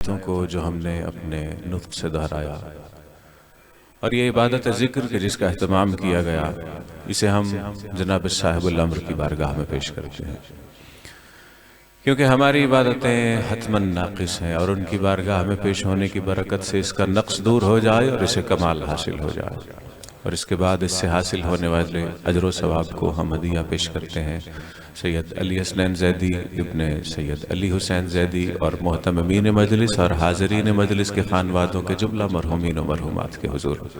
को जो हमने अपने नुत्क़ से दोहराया और ये इबादत ज़िक्र के जिसका एहतमाम किया गया, इसे हम जनाब साहिबुल अम्र की बारगाह में पेश करते हैं, क्योंकि हमारी इबादतें हतमन नाक़िस हैं और उनकी बारगाह में पेश होने की बरकत से इसका नक़्स दूर हो जाए और इसे कमाल हासिल हो जाए। और इसके बाद इससे हासिल होने वाले अजर व सवाब को हम हदिया पेश करते हैं सैयद अली हसनैन ज़ैदी इब्ने सैयद अली हुसैन ज़ैदी और मोहतमीन मजलिस और हाज़रीन मजलिस के खानवादों के जुमला मरहूमीन व मरहूमात के हुज़ूर।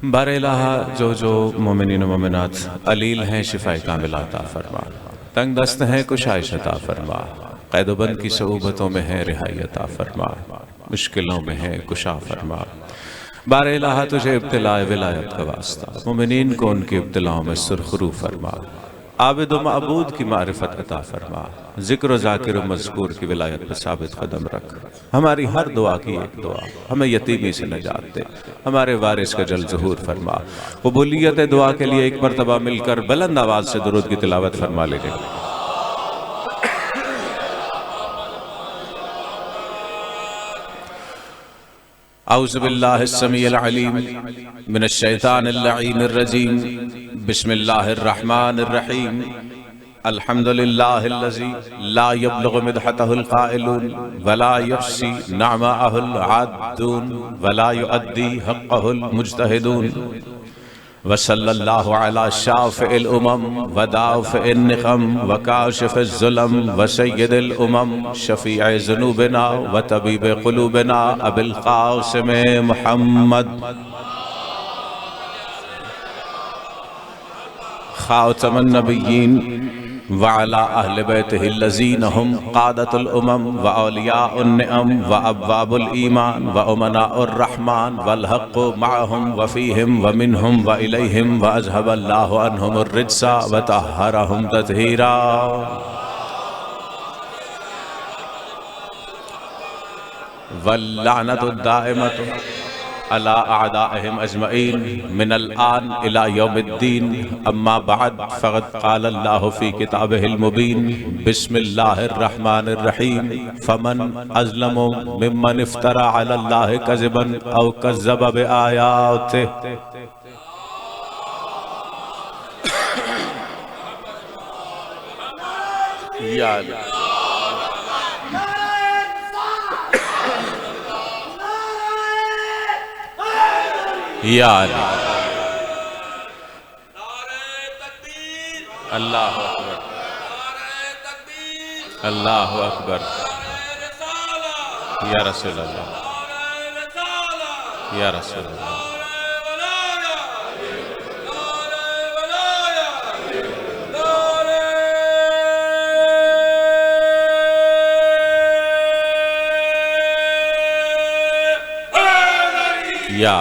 बारे इलाहा जो मोमिनीन व मोमिनात अलील हैं शिफ़ाए कामिल अता फरमा, तंग दस्त हैं कुशाइश अता फरमा, क़ैदोबंद की सऊबतों में है रिहाई अता फरमा, मुश्किलों में है कुशा फरमा। बारे इलाहा तुझे इब्तिलाए विलायत का वास्ता, मोमिनीन को उनकी इब्तिलाओं में सुरखरू फरमा, आबिद व माबूद की मारिफत अता फरमा, जिक्र व ज़ाकिर व मज़कूर की विलायत पर साबित कदम रख। हमारी हर दुआ की एक दुआ, हमें यतीमी से नजात दे, हमारे वारिस का जल ज़हूर फरमा। कबूलियत दुआ के लिए एक मरतबा मिलकर बुलंद आवाज़ से दुरूद की तिलावत फरमा लीजिए। औज़ु बिल्लाहि स्समीइल अलीम मिनश शैतानिर लईनिर रजीम, बिस्मिल्लाहिर रहमानिर रहीम। अल्हम्दुलिल्लाहिल्लज़ी ला यब्लुगु मिदहतहुल क़ाइलून वला यफ़्सी नअमाहुल आद्दून वला युअद्दी हक़्क़हुल मुज्तहिदून। वसल्लल्लाहु अला शाफ़िइल उमम व दाफ़िइन निक़म व काशिफ़िज़ ज़ुलम व सय्यिदिल उमम शफ़ीए ज़ुनूबिना व तबीबे क़ुलूबिना अबिल क़ासिम मुहम्मद ख़ातमुन नबिय्यीन व अला अहले बैतिहिल्लज़ीना हुम क़ादतुल उमम व औलियाउन निअम व अब्वाबुल ईमान व उमनाउर रहमान वल हक़्क़ु मअहुम व फ़ीहिम व मिनहुम व इलैहिम व अज़हबल्लाहु अन्हुमुर रिज्सा व तह्हरहुम तत्हीरा। वल्लअनतु दाइमतु अला अअदाइहिम अजमईन मिनल आन इला यौमिद्दीन, अम्मा बअद फ़क़द क़ाल अल्लाहु फ़ी किताबिहिल मुबीन, बिस्मिल्लाहिर रहमानिर रहीम। फ़मन अज़लमु मिम्मन इफ़्तरा अलल्लाहि कज़िबन औ कज़्ज़ब बिआयातिहि। या या अल्लाहु अकबर, अल्लाहु अकबर, या रसूल अल्लाह, या रसूल अल्लाह। या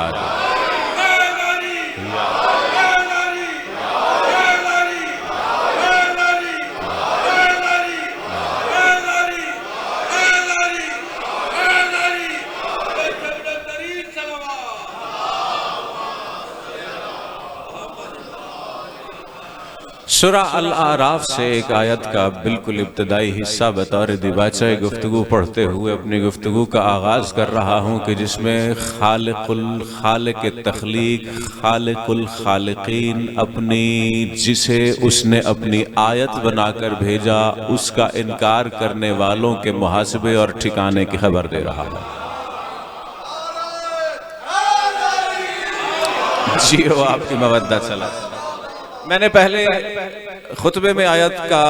सूरा अल-आराफ से एक आयत का बिल्कुल इब्तदाई हिस्सा बतौर दिबाचे गुफ्तगू पढ़ते हुए अपनी गुफ्तगू का आगाज़ कर रहा हूँ कि जिसमें खालिक तख्लीक खालिकुल खालिकीन अपनी जिसे उसने अपनी आयत बनाकर भेजा उसका इनकार करने वालों के मुहासबे और ठिकाने की खबर दे रहा है। जी वो आपकी मवद्दा चला। मैंने पहले खुतबे में आयत का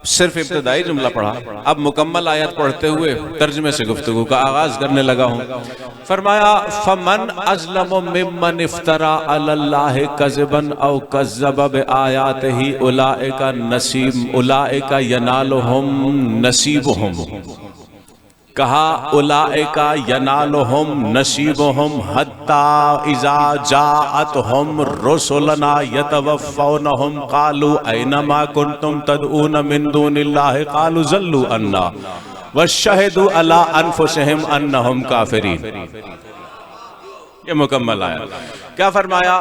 सिर्फ इब्तदाई जुमला पढ़ा, अब मुकम्मल आयत पढ़ते हुए तर्जुमे से गुफ्तगू का आगाज करने लगा हूँ। फरमाया फमन अज़लमु मिम्मन इफ्तरा अलल्लाहि कज़िबन औ कज़्ज़ब बिआयातिही उलाइका नसीब उलाइका यनालुहुम नसीबुहुम। कहा उलाइका यनालुहुम नसीबुहुम हत्ता इज़ा जाअतहुम रुसुलना यतवफ़्फ़ौनहुम क़ालू ऐनमा कुन्तुम तदऊन मिन दूनिल्लाहि क़ालू ज़ल्लू अन्ना वशहिदू अला अनफुसिहिम अन्नहुम काफ़िरीन। ये मुकम्मल आया। क्या फरमाया?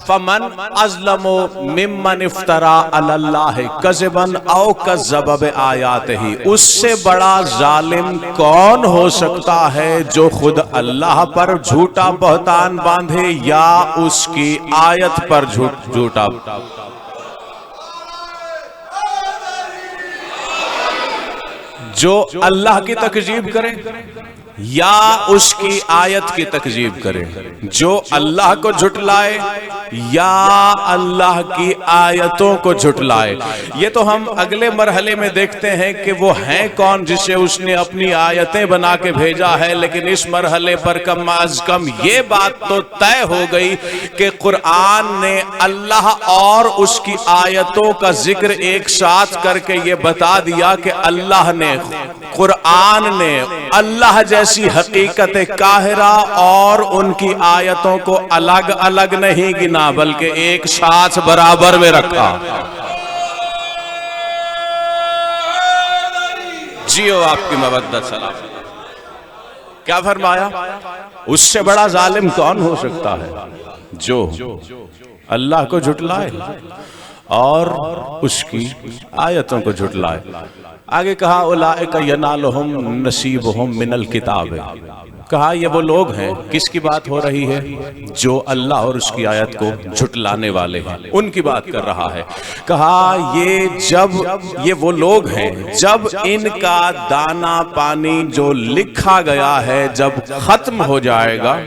फमन अज़लमु मिम्मन इफ्तरा अलल्लाहि कज़िबन औ कज़्ज़ब बिआयातिही, उससे बड़ा जालिम कौन हो सकता है जो खुद अल्लाह पर झूठा बहतान बांधे या उसकी आयत पर झूठा। जो अल्लाह की तकजीब करे या उसकी आयत की तकजीब करे, जो अल्लाह को झुटलाए या अल्लाह की आयतों को झुटलाए। ये तो हम अगले मरहले में देखते हैं कि वो हैं कौन जिसे उसने अपनी आयतें बना के भेजा है, लेकिन इस मरहले पर कम अज कम ये बात तो तय हो गई कि कुरान ने अल्लाह और उसकी आयतों का जिक्र एक साथ करके ये बता दिया कि अल्लाह ने, कुरान ने अल्लाह जैसी हकीकत काहिरा और उनकी आयतों को अलग अलग नहीं गिना, बल्कि एक साथ बराबर में रखा। जियो आपकी मवद्दत सलाम। क्या फरमाया? उससे बड़ा जालिम कौन हो सकता है जो अल्लाह को झुटलाए और उसकी आयतों को झुटलाए। आगे कहा उलाइका यनालुहुम नसीबुहुम मिनल किताब। कहा ये वो लोग हैं, किसकी बात हो रही है? जो अल्लाह और उसकी आयत को झुटलाने वाले हैं, उनकी बात कर रहा है। कहा ये वो लोग हैं जब इनका दाना पानी जो लिखा गया है जब खत्म हो जाएगा,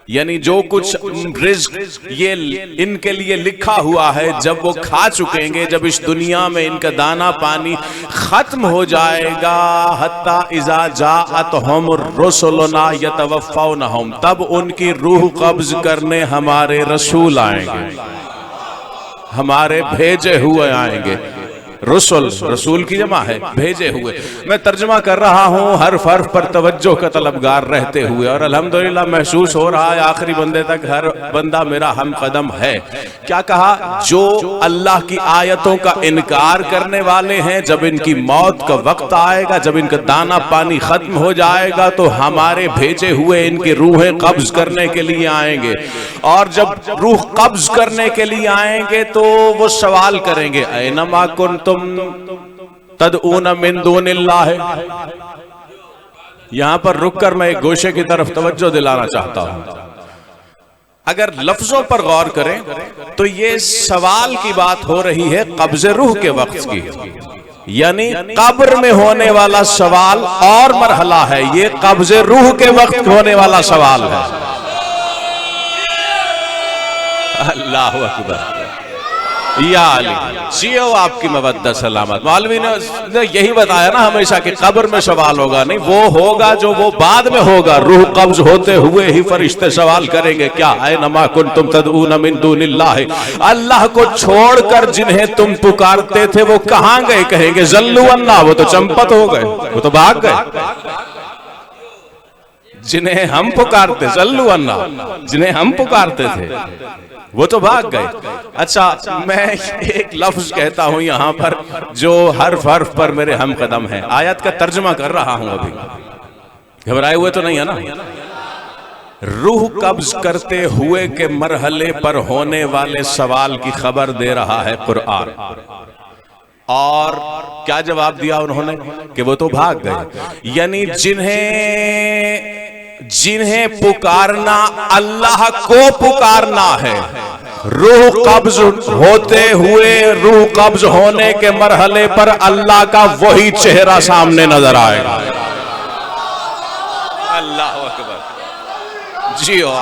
यानी जो कुछ रिज़्क ये इनके लिए लिखा हुआ है जब वो खा चुकेंगे, जब इस दुनिया में इनका दाना पानी खत्म हो जाएगा, हत्ता इज़ा जाअतहुम रुसुलुना यतवफ़ौनहुम, तब उनकी रूह कब्ज करने हमारे रसूल आएंगे, हमारे भेजे हुए आएंगे। रसूल, रसूल की जमा है भेजे हुए। मैं तर्जुमा कर रहा हूँ हर हर्फ पर तवज्जो का तलबगार रहते हुए, और अल्हम्दुलिल्लाह महसूस हो रहा है आखिरी बंदे तक हर बंदा मेरा हम कदम है। क्या कहा? जो अल्लाह की आयतों का इनकार करने वाले हैं, जब इनकी मौत का वक्त आएगा, जब इनका दाना पानी खत्म हो जाएगा, तो हमारे भेजे हुए इनकी रूहें कब्ज करने के लिए आएंगे, और जब रूह कब्ज करने के लिए आएंगे तो वो सवाल करेंगे ऐनमा कुंतुम तदऊन मिन दूनिल्लाह। यहां पर रुककर मैं एक गोशे की तरफ तवज्जो दिलाना चाहता हूं। अगर लफ्जों पर गौर करें तो ये सवाल की बात हो रही है कब्ज़े रूह के वक्त की, यानी कब्र में होने वाला सवाल और मरहला है, ये कब्ज़े रूह के वक्त होने वाला सवाल है। अल्लाहु अकबर। या अली जियो आपकी मवद्दत सलामत। मौलवी ने यही बताया ना हमेशा कि कब्र में सवाल होगा नहीं, वो होगा जो वो बाद में होगा। रूह कब्ज होते हुए ही फरिश्ते सवाल करेंगे, क्या ऐनमा कुंतुम तदऊन मिन दूनिल्लाह, अल्लाह को छोड़कर जिन्हें तुम पुकारते थे वो कहां गए? कहेंगे जल्लू अन्ना, वो तो चंपत हो गए, वो तो भाग गए। जिन्हें हम पुकारते, जल्लू अन्ना, जिन्हें हम पुकारते थे वो तो भाग गए। अच्छा, मैं एक लफ्ज कहता हूं यहां पर जो हर्फ हर्फ पर मेरे हम कदम है। आयत का तर्जुमा कर रहा हूं, अभी घबराए हुए तो नहीं है ना? रूह कब्ज करते हुए के मरहले पर होने वाले सवाल की खबर दे रहा है कुरान। और क्या जवाब दिया उन्होंने? कि वो तो भाग गए। यानी जिन्हें पुकारना अल्लाह को पुकारना है, रूह कब्ज होते हुए, रूह कब्ज होने के मरहले पर अल्लाह का वही चेहरा सामने नजर आएगा। अल्लाह अकबर। जियो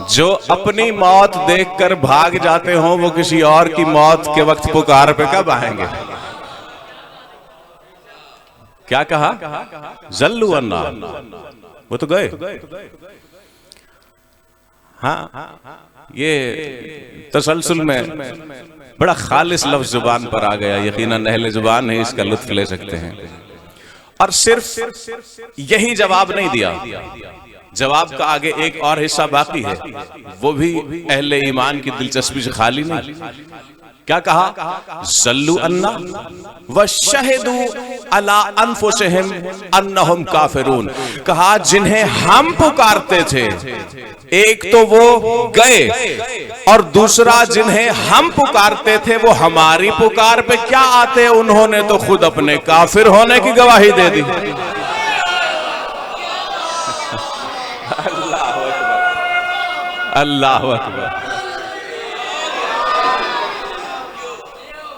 जो अपनी मौत देखकर भाग जाते हों, वो किसी और की मौत के वक्त पुकार पे कब आएंगे? क्या कहा? जल्लू अन्ना, वो तो गए। हाँ, ये तसलसल में बड़ा खालिस लफ्ज जुबान पर आ गया, यकीनन अहले जुबान है इसका लुत्फ ले सकते हैं। और सिर्फ यही जवाब नहीं दिया, जवाब का आगे एक और हिस्सा बाकी है, वो भी अहले ईमान की दिलचस्पी से खाली नहीं। क्या कहा? ज़ल्लू अन्ना व शहिदू अला अनफुसिहिम अन्नहुम काफिरून। कहा जिन्हें हम पुकारते थे, एक तो वो गए और दूसरा जिन्हें हम पुकारते थे वो हमारी पुकार पे क्या आते, उन्होंने तो खुद अपने काफिर होने की गवाही दे दी। अल्लाह अकबर।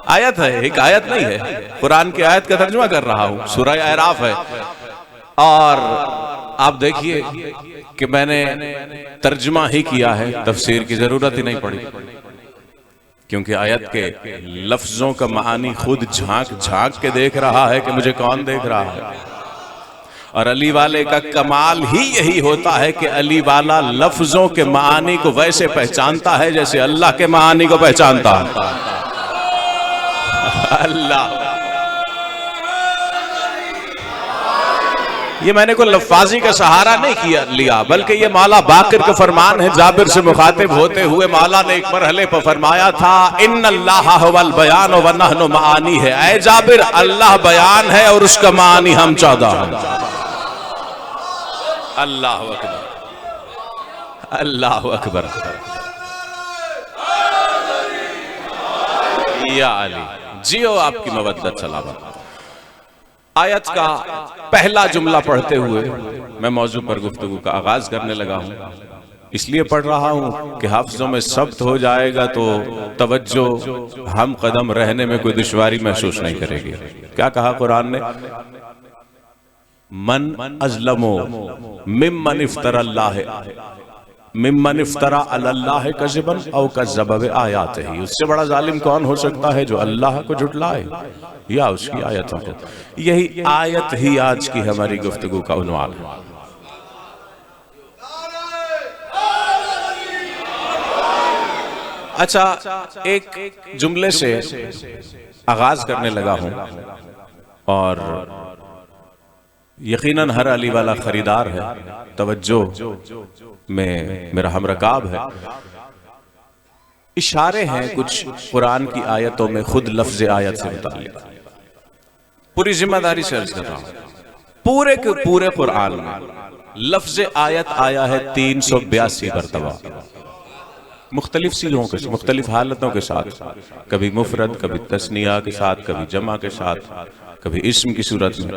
आयत है, एक आयत नहीं है, कुरान की आयत का तर्जुमा कर रहा हूं, सूरह अराफ है। और आप देखिए कि मैंने तर्जुमा ही किया है, तफसीर की जरूरत ही नहीं पड़ी, क्योंकि आयत के लफ्जों का मानी खुद झांक झांक के देख रहा है कि मुझे कौन देख रहा है। और अली वाले का कमाल ही यही होता है कि अली वाला लफ्जों के मानी को वैसे पहचानता है जैसे अल्लाह के मानी को पहचानता है। अल्लाह, ये मैंने कोई लफ्ज़ी का सहारा नहीं लिया, बल्कि ये मौला बाकिर का फरमान है। जाबिर से मुखातिब होते हुए मौला ने एक मरहले पर फरमाया था, इन्नल्लाह हुवल बयान व नहनु मानी है। ऐ जाबिर, अल्लाह बयान है और उसका मानी हम 14 हैं। अल्लाह अकबर, अल्लाह अकबर। या अली, जियो आपकी मवद्दत सलामत। आयत का पहला जुमला पढ़ते हुए मैं मौजू पर गुफ्तगू का आगाज करने लगा हूं। इसलिए पढ़ रहा हूं कि हाफिजों में सब्त हो जाएगा तो तवज्जो हम कदम रहने में कोई दुश्वारी महसूस नहीं करेगी। क्या कहा कुरान ने? मन अज़लमो मिम्मन इफ्तरा अल्लाह कज़िबन औ कज़्ज़ब बिआयातिही। उससे बड़ा जालिम कौन हो सकता है जो अल्लाह को झुठलाए या उसकी आयतों को। यही आयत ही आज की हमारी गुफ्तगू का उन्वान है। अच्छा, एक जुमले से आगाज करने लगा हूं और यकीनन हर अली वाला खरीदार है, तवज्जो में मेरा हमरकाब है। इशारे हैं कुछ कुरान की आयतों में खुद लफ्ज आयत से मुताल्लिक। पूरी जिम्मेदारी से अर्ज कर रहा हूं, पूरे के पूरे कुरान में लफ्ज आयत आया है 382 मरतबा, मुख्तलिफ सीगों के, मुख्तलिफ हालतों के साथ, कभी मुफरद, कभी तस्निया के साथ, कभी जमा के साथ, कभी इस्म की सूरत में।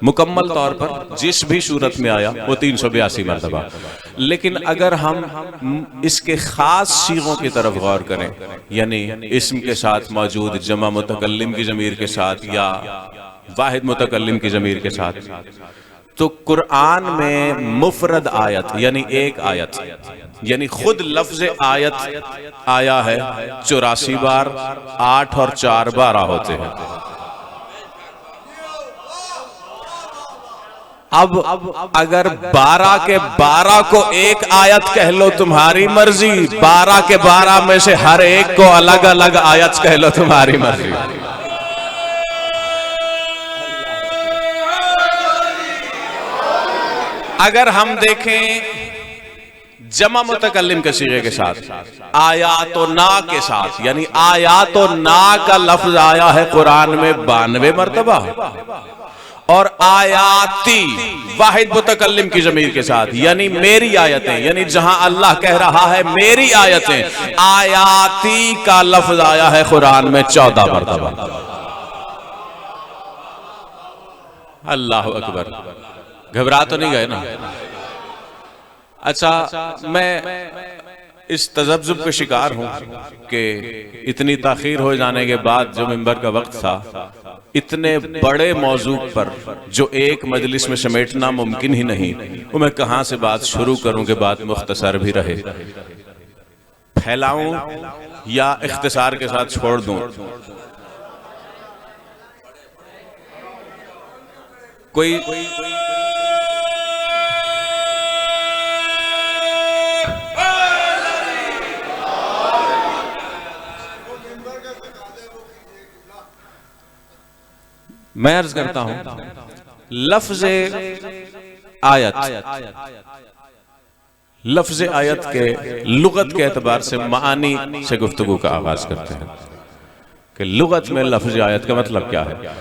मुकम्मल तौर पर जिस भी सूरत में आया वो 382 मरतबा। लेकिन अगर हम इसके खास सीगों की तरफ गौर करें, यानी इस्म के साथ मौजूद जमा मुतकल्लिम की ज़मीर के साथ या वाहिद मुतकल्लिम की ज़मीर के साथ, तो कुरान में मुफरद आयत यानी एक आयत, यानी खुद लफ्ज आयत आया है 84 बार, 8 और 4 12 होते हैं। अब अगर 12 के 12 को एक आयत कह लो तुम्हारी मर्जी, 12 के 12 में से हर एक को अलग अलग आयत कह लो तुम्हारी मर्जी। अगर हम देखें जमा मुतकल्लिम के सीगे के साथ, आयातो ना के साथ, यानी आयातो ना का लफ्ज आया है कुरान में 92 मरतबा, और आयाती वाहिद मुतकल्लिम की ज़मीर के साथ, यानी मेरी आयतें, यानी जहां अल्लाह कह रहा है मेरी आयतें, आयाती का लफ्ज आया है कुरान में 14 मरतबा। अल्लाह अकबर। घबरा तो नहीं गए ना? अच्छा, मैं इस तज़ब्ज़ुब का शिकार हूं कि इतनी ताख़ीर हो जाने के बाद जो मिंबर का वक्त था, इतने बड़े मौजू पर जो एक मजलिस में समेटना मुमकिन ही नहीं, वो मैं कहां से बात शुरू करूं कि बात मुख्तसर भी रहे। फैलाऊं या इख्तिसार के साथ छोड़ दूं? कोई मैं अर्ज करता हूं, लफ्ज़ आयत लफ्ज़ आयत के लुगत के एतबार से मानी से गुफ्तगू का आगाज करते हैं कि लुगत में लफ्ज़ आयत का मतलब क्या है।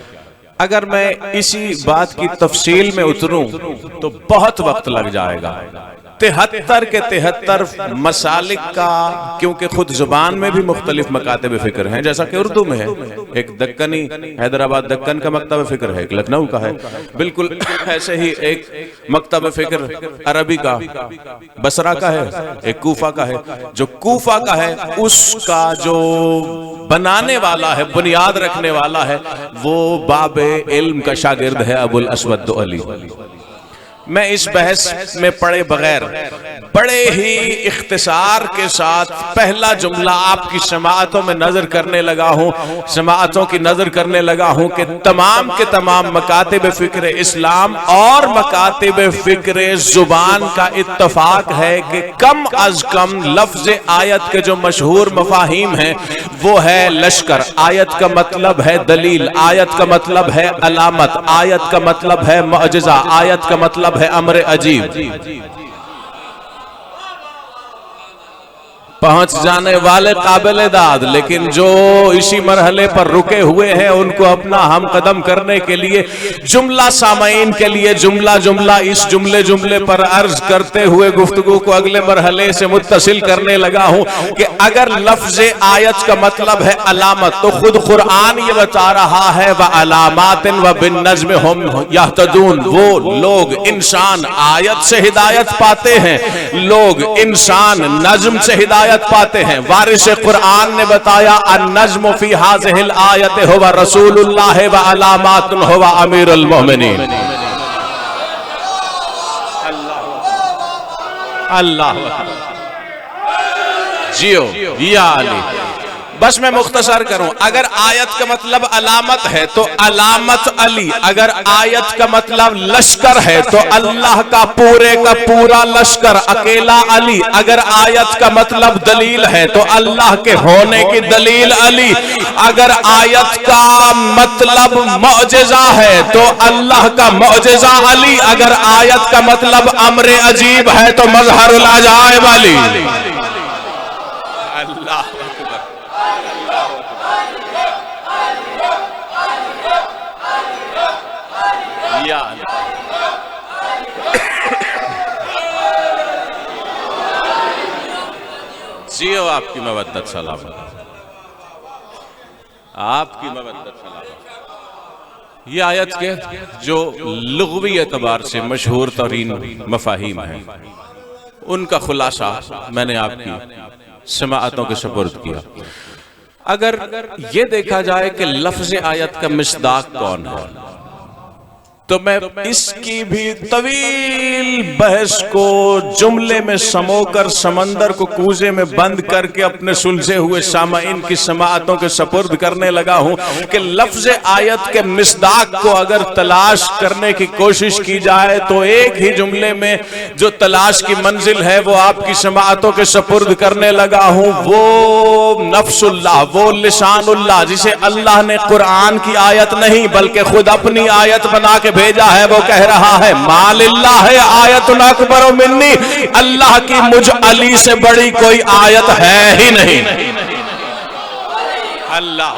अगर मैं इसी बात की तफसील में उतरूं तो बहुत वक्त लग जाएगा। 73 के 73 मसालिक का, क्योंकि खुद जुबान में भी मुख्तलिफ मकातब फ़िक्र हैं, जैसा कि उर्दू में है। एक दक्कनी, हैदराबाद दक्कन का मकतब फ़िक्र है, एक लखनऊ का है, बिल्कुल ऐसे ही एक मकतब फ़िक्र अरबी का बसरा का है, एक कूफा का है। जो कूफा का है उसका जो बनाने वाला है, बुनियाद रखने वाला है, वो बाबे इल्म का शागिर्द है अबुल अस्वद अली। मैं इस बहस में पढ़े बगैर बड़े ही इख्तिसार के साथ पहला जुमला आपकी समाअतों में नजर करने लगा हूं, समाअतों की नजर करने लगा हूं कि तमाम के तमाम मकातिब फ़िक्र इस्लाम और मकातिब फ़िक्र जुबान का इत्तफाक है कि कम अज कम लफ्ज़ आयत के जो मशहूर मफाहिम हैं वो है लश्कर, आयत का मतलब है दलील, आयत का मतलब है अलामत, आयत का मतलब है मुअजिज़ा, आयत का मतलब है अमर अजीब। पहुंच जाने वाले काबिल दाद, लेकिन जो इसी मरहले पर रुके हुए हैं उनको अपना हम कदम करने के लिए जुमला सामाइन के लिए जुमला जुमला इस जुमले जुमले पर अर्ज करते हुए गुफ्तगू को अगले मरहले से मुत्तसिल करने लगा हूं कि अगर लफ्ज़ आयत का मतलब है अलामत, तो खुद कुरान ये बता रहा है व अलामातिन व बिन नज्म हुम यहतदून। वो लोग इंसान आयत से हिदायत पाते हैं, लोग इंसान नज्म से हिदायत पाते हैं। वारिस कुरान ने बताया अन-नज्म फी हाज़िहिल आयत हुवा रसूलुल्लाह व अलामातुन हुवा अमीरुल मोमिनीन। अल्लाह जियो या अली। बस मैं मुख्तसर करूं, अगर आयत का मतलब अलामत है तो अलामत अली, अगर आयत का मतलब लश्कर है तो अल्लाह का पूरा लश्कर अकेला अली, अगर आयत का मतलब दलील है तो अल्लाह के होने की दलील अली, अगर आयत का मतलब मुअजिज़ा है तो अल्लाह का मुअजिज़ा अली, अगर आयत का मतलब अमरे अजीब है तो मज़हरुल अजाइब अली। अल्लाह जियो आपकी मवद्दत सलामत, आपकी मवद्दत सलामत। ये आयत के जो लुग़वी एतबार से मशहूर तरीन मफाहिम हैं उनका खुलासा मैंने आपकी समाअतों के सुपुर्द किया। अगर ये देखा जाए कि लफ्ज़ आयत का मिस्दाक कौन है, तो मैं इसकी भी तवील बहस को जुमले में समोकर समंदर को कूजे में बंद करके अपने सुलझे हुए सामाइन की समाअतों के सपुर्द करने लगा हूं कि लफ्ज़ आयत के मिस्दाक को अगर तलाश करने की कोशिश की जाए तो एक ही जुमले में जो तलाश की मंजिल है वो आपकी समाअतों के सपुर्द करने लगा हूं। वो नफ्सुल्लाह, वो लिसानुल्लाह, जिसे अल्लाह ने कुरान की आयत नहीं बल्कि खुद अपनी आयत बना के भेजा है, वो कह रहा है मालिल्लाह आयतुन अकबर मिन्नी, अल्लाह की मुझ अली से बड़ी कोई आयत है ही नहीं। अल्लाह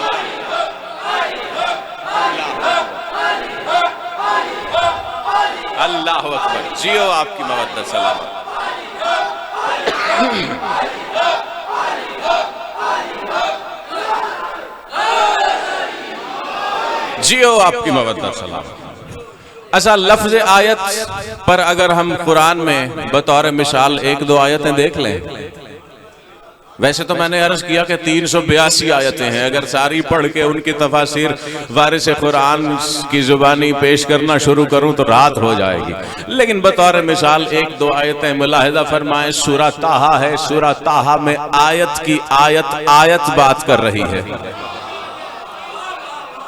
अल्लाह अकबर। जियो आपकी मवद्दत सलामत। जियो आपकी मवद्दत सलामत। अच्छा, लफ्ज़ आयत पर अगर हम कुरान में बतौर मिसाल एक दो आयतें देख लें, वैसे तो मैंने अर्ज किया कि 382 आयतें हैं, अगर सारी पढ़ के उनकी तफासिर वारिस कुरान की जुबानी पेश करना शुरू करूं तो रात हो जाएगी, लेकिन बतौर मिसाल एक दो आयतें मुलाहिजा फरमाएं। सूरह ताहा है, सूरह ताहा में आयत की आयत बात कर रही है,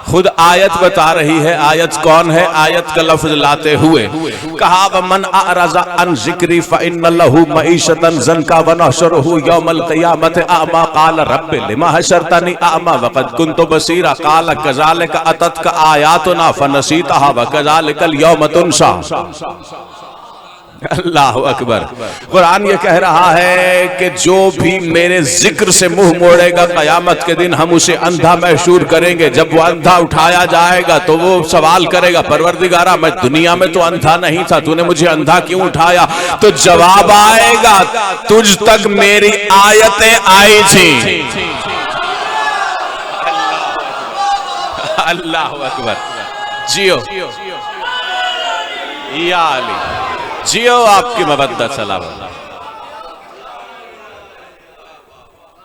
खुद आयत बता रही है। आयत कौन है? आयत का लफ्ज लाते हुए कहा वमन अरज़ा अन ज़िक्री फ़इन्न लहू मईशतन ज़ंका व नहशुरुहु यौमल क़ियामत अमा क़ाल रब्बि लिमा हशरतनी अमा वक़द कुन्तु बसीरा क़ाल कज़ालिका अततका आयातुना फ़नसीतहा व कज़ालिकल यौम तुनसा। अल्लाह अकबर। कुरान ये कह रहा है कि जो भी मेरे जिक्र से मुंह मोड़ेगा कयामत के दिन हम उसे अंधा महशूर करेंगे। जब वो अंधा उठाया जाएगा तो वो सवाल करेगा, परवरदिगारा मैं दुनिया में तो अंधा नहीं था, तूने मुझे अंधा क्यों उठाया? तो जवाब आएगा, तुझ तक मेरी आयतें आई थी। अल्लाह अकबर। जियो या अली, जियो आपकी मवद्दत सलामत।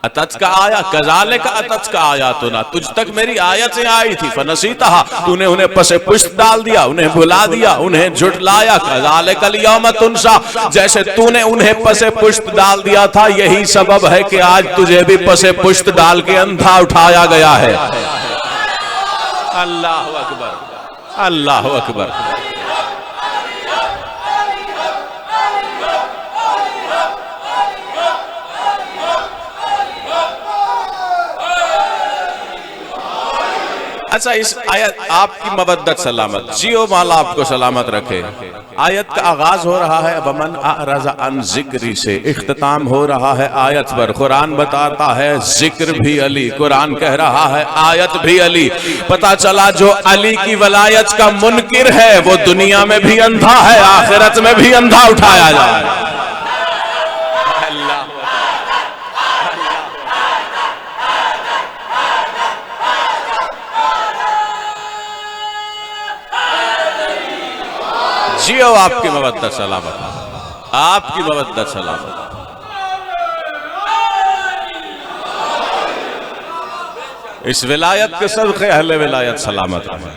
अतच का आया कजाले का अतच का आया तो ना, तुझ तक मेरी आयतें आई थी फनसीता, तूने उन्हें पसे पुष्ट डाल दिया, उन्हें भुला दिया, उन्हें झुठलाया। कजाले कल यौम तुनसा, जैसे तूने उन्हें पसे पुष्ट डाल दिया था, यही सबब है कि आज तुझे भी पसे पुष्ट डाल के अंधा उठाया गया है। अल्लाह अकबर, अल्लाह अकबर। अच्छा, इस आयत आपकी मवद्दत सलामत, जियो माला आपको सलामत रखे। आयत का आगाज हो रहा है वमन अरज़ा अन ज़िक्री से, इख्तिताम हो रहा है आयत पर। कुरान बताता है जिक्र भी अली, कुरान कह रहा है आयत भी अली। पता चला जो अली की वलायत का मुनकिर है वो दुनिया में भी अंधा है, आखिरत में भी अंधा उठाया जाए। जियो आपकी मवद्दत सलामत, आपकी मवद्दत सलामत। इस विलायत के सदक़े अहले विलायत सलामत रहे।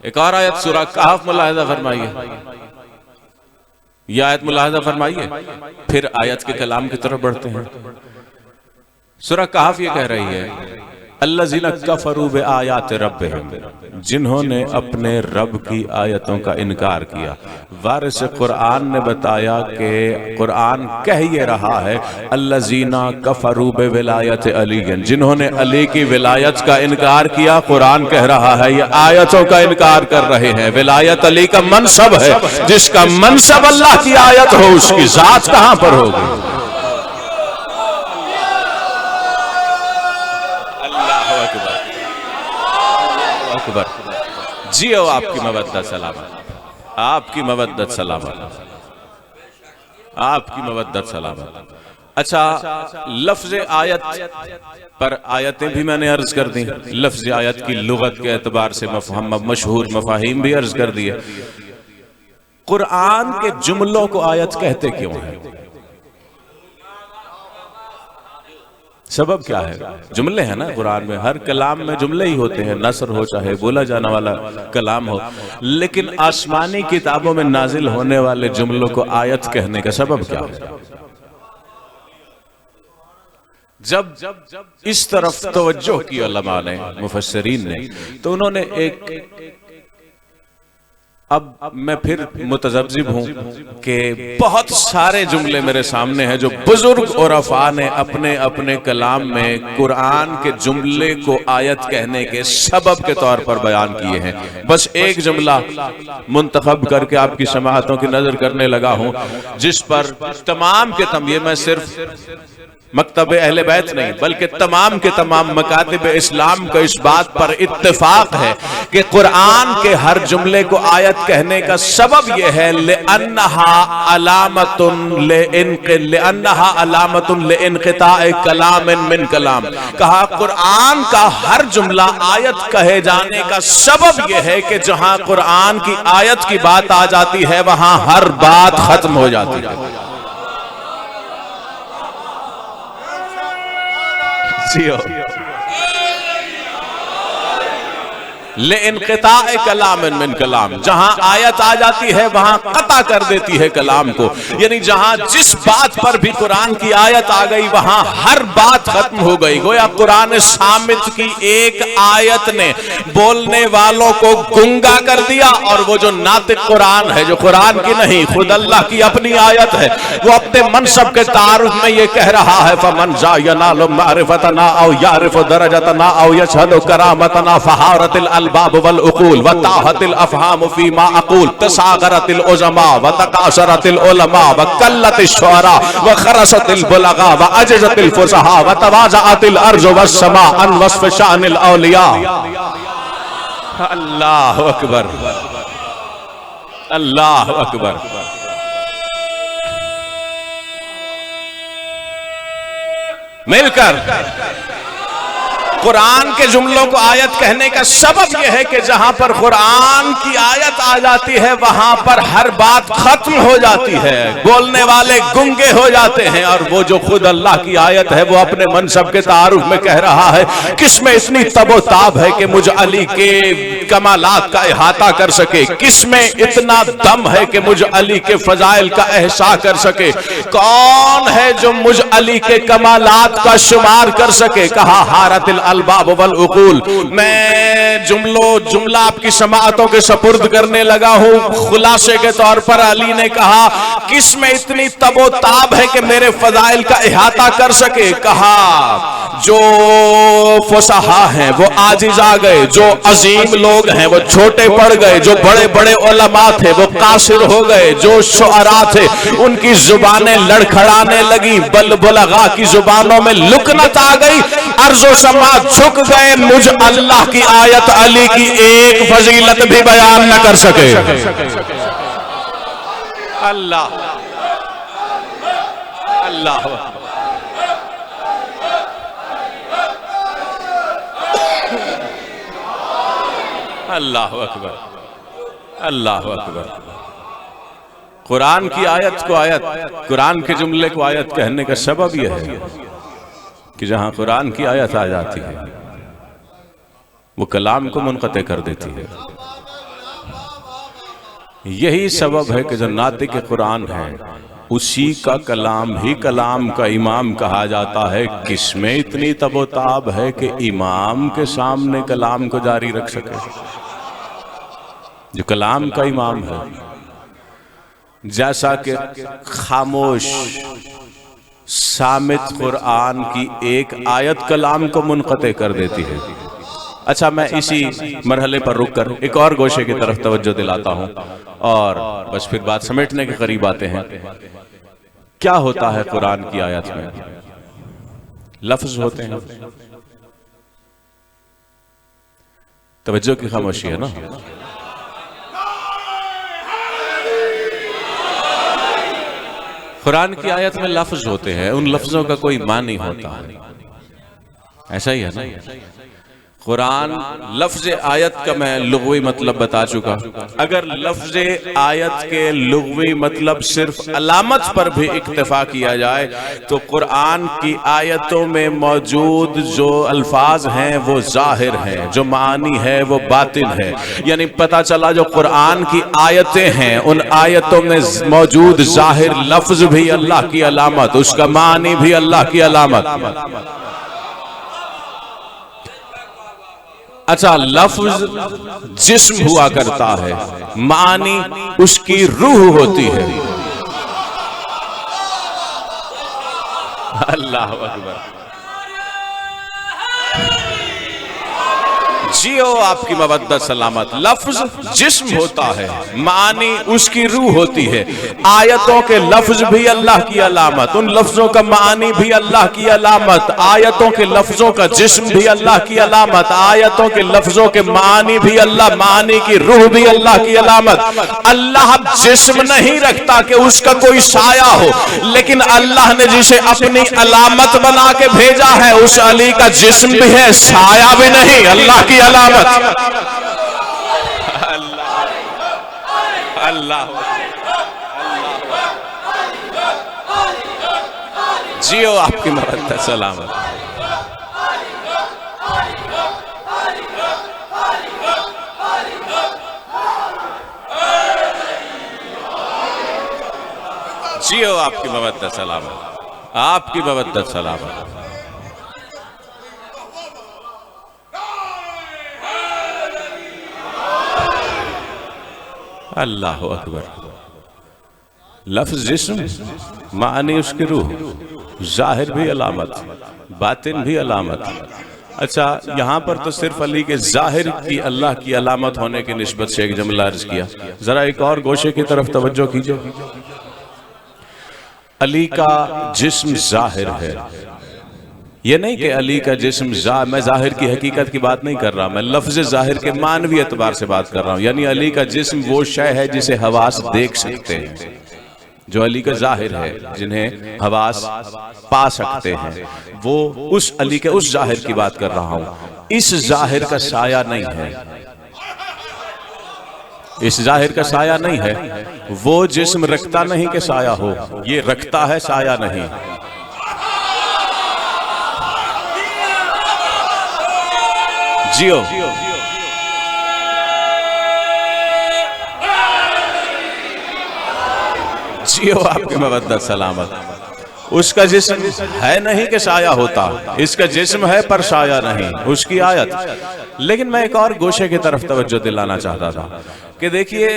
एक और आयत सूरह कहफ मुलाहिज़ा फरमाइए, यह आयत मुलाहिज़ा फरमाइए, फिर आयत के कलाम की तरफ बढ़ते हैं। सूरह कहफ ये कह रही है अल्लज़ीना कफ़रू बिआयाति रब्बिहिम, जिन्होंने अपने रब की आयतों का इनकार किया। वारिस कुरान ने बताया कि कुरान कह ये रहा है अल्लज़ीना कफ़रू बिविलायति अली, जिन्होंने अली की विलायत का इनकार किया। कुरान कह रहा है ये आयतों का इनकार कर रहे हैं। विलायत अली का मनसब है, जिसका मनसब अल्लाह की आयत हो उसकी जात कहां पर होगी? जियो आपकी मवद्दत सलामत, आपकी मवद्दत सलामत, आपकी मवद्दत सलामत। अच्छा, लफ्ज आयत पर आयतें भी मैंने अर्ज कर दी, लफ्ज आयत की लुगत के एतबार से मशहूर मफाहिम भी अर्ज कर दिए। कुरान के जुमलों को आयत कहते क्यों हैं? सबब क्या है? जुमले हैं ना कुरान में, हर कलाम में जुमले ही होते हैं, नसर हो चाहे बोला जाने वाला कलाम हो। लेकिन आसमानी किताबों में नाजिल होने वाले जुमलों को आयत कहने का सबब क्या है? जब इस तरफ तवज्जो की उलमा ने, मुफस्सिरीन ने, तो उन्होंने एक, अब मैं फिर मुतज़ब्ज़िब हूं कि बहुत सारे जुमले मेरे सामने हैं जो बुजुर्ग उरफा ने अपने अपने कलाम में कुरान के जुमले को आयत कहने के सबब के तौर पर बयान किए हैं। बस एक जुमला मुंतखब करके आपकी समाअतों की नजर करने लगा हूं, जिस पर तमाम के ये मैं सिर्फ मकतब अहले बैत नहीं बल्कि तमाम के तमाम मकातिब इस्लाम का इस बात पर इत्तेफाक है कि कुरान के हर जुमले को आयत कहने का सबब यह है लिअन्नहा अलामतुन लिइनक़िताइ कलामिन मिन कलाम। कहा कुरान का हर जुमला आयत कहे जाने का सबब यह है कि जहां कुरान की आयत की बात आ जाती है वहां हर बात खत्म हो जाती है। लिइनक़िताइ कलामिन मिन कलाम, जहां आयत आ जाती है वहां कता कर देती है कलाम को। यानी जहां जिस बात पर भी कुरान की आयत आ गई वहां हर बात खत्म हो गई। गोया कुरान सामित की एक आयत ने बोलने वालों को गुंगा कर दिया, और वो जो नातिक कुरान है, जो कुरान की नहीं खुद अल्लाह की अपनी आयत है, वो अपने मनसब के तारुफ में ये कह रहा है फमन जा यनालु मारिफतना औ यारिफु दरजतना औ यशहदु करामतना फहारतिल अलबाब वल उकूल व ताहतिल अफहाम फी मा अकूल तसागरतिल उज़मा व तकासरतिल उलमा व कल्लतिश शुअरा व खरसतिल बुलगा व अजजतिल फुसहा व तवाज़अतिल अर्ज़ वस समा अन वस्फ शानिल औलिया। अल्लाहु अकबर, अल्लाहु अकबर। मिलकर कुरान के जुमलों को आयत कहने का सबब यह है कि जहां पर कुरान की आयत आ जाती है वहां पर हर बात खत्म हो जाती है, बोलने वाले गुंगे हो जाते हैं। और वो जो खुद अल्लाह की आयत है वो अपने मनसब के तारुफ में कह रहा है, किसमें इतनी तबोताब है कि मुझ अली के कमालात का इहाता कर सके, किसमें इतना दम है कि मुझ अली के फजाइल का एहसा कर सके, कौन है जो मुझ अली के कमालात का शुमार कर सके। कहा हारतिल अलबाब वल उकूल, मैं जुमला आपकी समाअतों के सपुर्द करने लगा हूं। खुलासे के तौर पर अली ने कहा किसमें इतनी तबोताब है कि मेरे फजाइल का इहाता कर सके। कहा जो फुसहा हैं वो आजिज आ गए, जो अजीम लोग हैं वो छोटे पड़ गए, जो बड़े बड़े उलमा थे वो कासिर हो गए, जो शुअरा थे उनकी जुबानें लड़खड़ाने लगी, बुलगा की जुबानों में लुकनत आ गई, अर्ज़ो समा झुक गए, मुझ अल्लाह की आयत अली की एक फजीलत भी बयान न कर सके। अल्लाह अल्लाह अल्लाह अकबर, अल्लाह अकबर। कुरान की आयत को आयत, कुरान के जुमले को आयत कहने का सबब यह है कि जहां कुरान की आयत आ जाती है वो कलाम को मुनक़ते कर देती है। यही सबब है कि जो नातिक़ कुरान है उसी का कलाम ही कलाम का इमाम कहा जाता है। किसमें इतनी तबोताब है कि इमाम के सामने कलाम को जारी रख सके, जो कलाम का इमाम है। जैसा कि खामोश सामित कुरान की एक आयत कलाम को मुनक़ते कर देती है। अच्छा, मैं इसी मरहले पर रुक कर एक और गोशे की तरफ तवज्जो दिलाता हूं और बस फिर बात समेटने के करीब आते हैं। क्या होता है कुरान की आयत में? लफ्ज होते हैं, तवज्जो की खामोशी है ना। कुरान की आयत में लफ्ज होते हैं, उन लफ्जों का कोई मानी होता है, ऐसा ही है ना। कुरान लफ्ज आयत का मैं लुग़वी मतलब बता चुका। अगर लफ्ज आयत के लुग़वी मतलब सिर्फ अलामत पर भी इक्तफा किया जाए तो कुरान की आयतों में मौजूद जो अल्फाज हैं वो ज़ाहिर हैं, जो मानी है वो बातिन है। यानी पता चला जो कुरान की आयतें हैं उन आयतों में मौजूद ज़ाहिर लफ्ज भी अल्लाह की अलामत, उसका मानी भी अल्लाह की अलामत। अच्छा, लफ्ज जिस्म हुआ करता है, मानी उसकी रूह होती है। अल्लाह अकबर। जियो आपकी मवद्दत सलामत। लफ्ज जिस्म होता है, मानी उसकी रूह होती है। आयतों के लफ्ज भी अल्लाह की अलामत, उन लफ्जों का मानी भी अल्लाह की अलामत, आयतों के लफ्जों का जिस्म भी अल्लाह की अलामत, आयतों के लफ्जों के मानी भी अल्लाह, मानी की रूह भी अल्लाह की अलामत। अल्लाह जिस्म नहीं रखता कि उसका कोई साया हो, लेकिन अल्लाह ने जिसे अपनी अलामत बना के भेजा है उस अली का जिस्म भी है, साया भी नहीं, अल्लाह की अलामत। अल्लाह जियो आपकी मवद्दत सलामत। जियो आपकी मवद्दत सलामत, आपकी मवद्दत सलामत। अल्लाह अकबर। लफ्ज जिस्म, मानी उसकी रूह, जाहिर भी अलामत, बातिन भी अलामत। अच्छा, यहाँ पर तो सिर्फ अली के जाहिर की अल्लाह की अलामत होने की निस्बत से एक जुमला अर्ज किया। जरा एक और गोशे की तरफ तवज्जो कीजिए। अली का जिस्म जाहिर है, ये नहीं कि अली का जिस्म मैं जाहिर की हकीकत की बात नहीं कर रहा, मैं लफ्ज जाहिर के मानवी एतबार से बात कर रहा हूँ। यानी अली का जिस्म वो शय है जिसे हवास देख सकते हैं, जो अली का जाहिर है, जिन्हें हवास पा सकते हैं, वो उस अली के उस जाहिर की बात कर रहा हूं। इस जाहिर का साया नहीं है, इस जाहिर का साया नहीं है। वो जिस्म रखता नहीं कि साया हो, ये रखता है, साया नहीं। जियो जियो आपके मवद्दत सलामत। उसका जिस्म है नहीं कि साया होता, इसका जिस्म है पर साया नहीं, उसकी आयत। लेकिन मैं एक और गोशे की तरफ तवज्जो दिलाना चाहता था कि देखिए,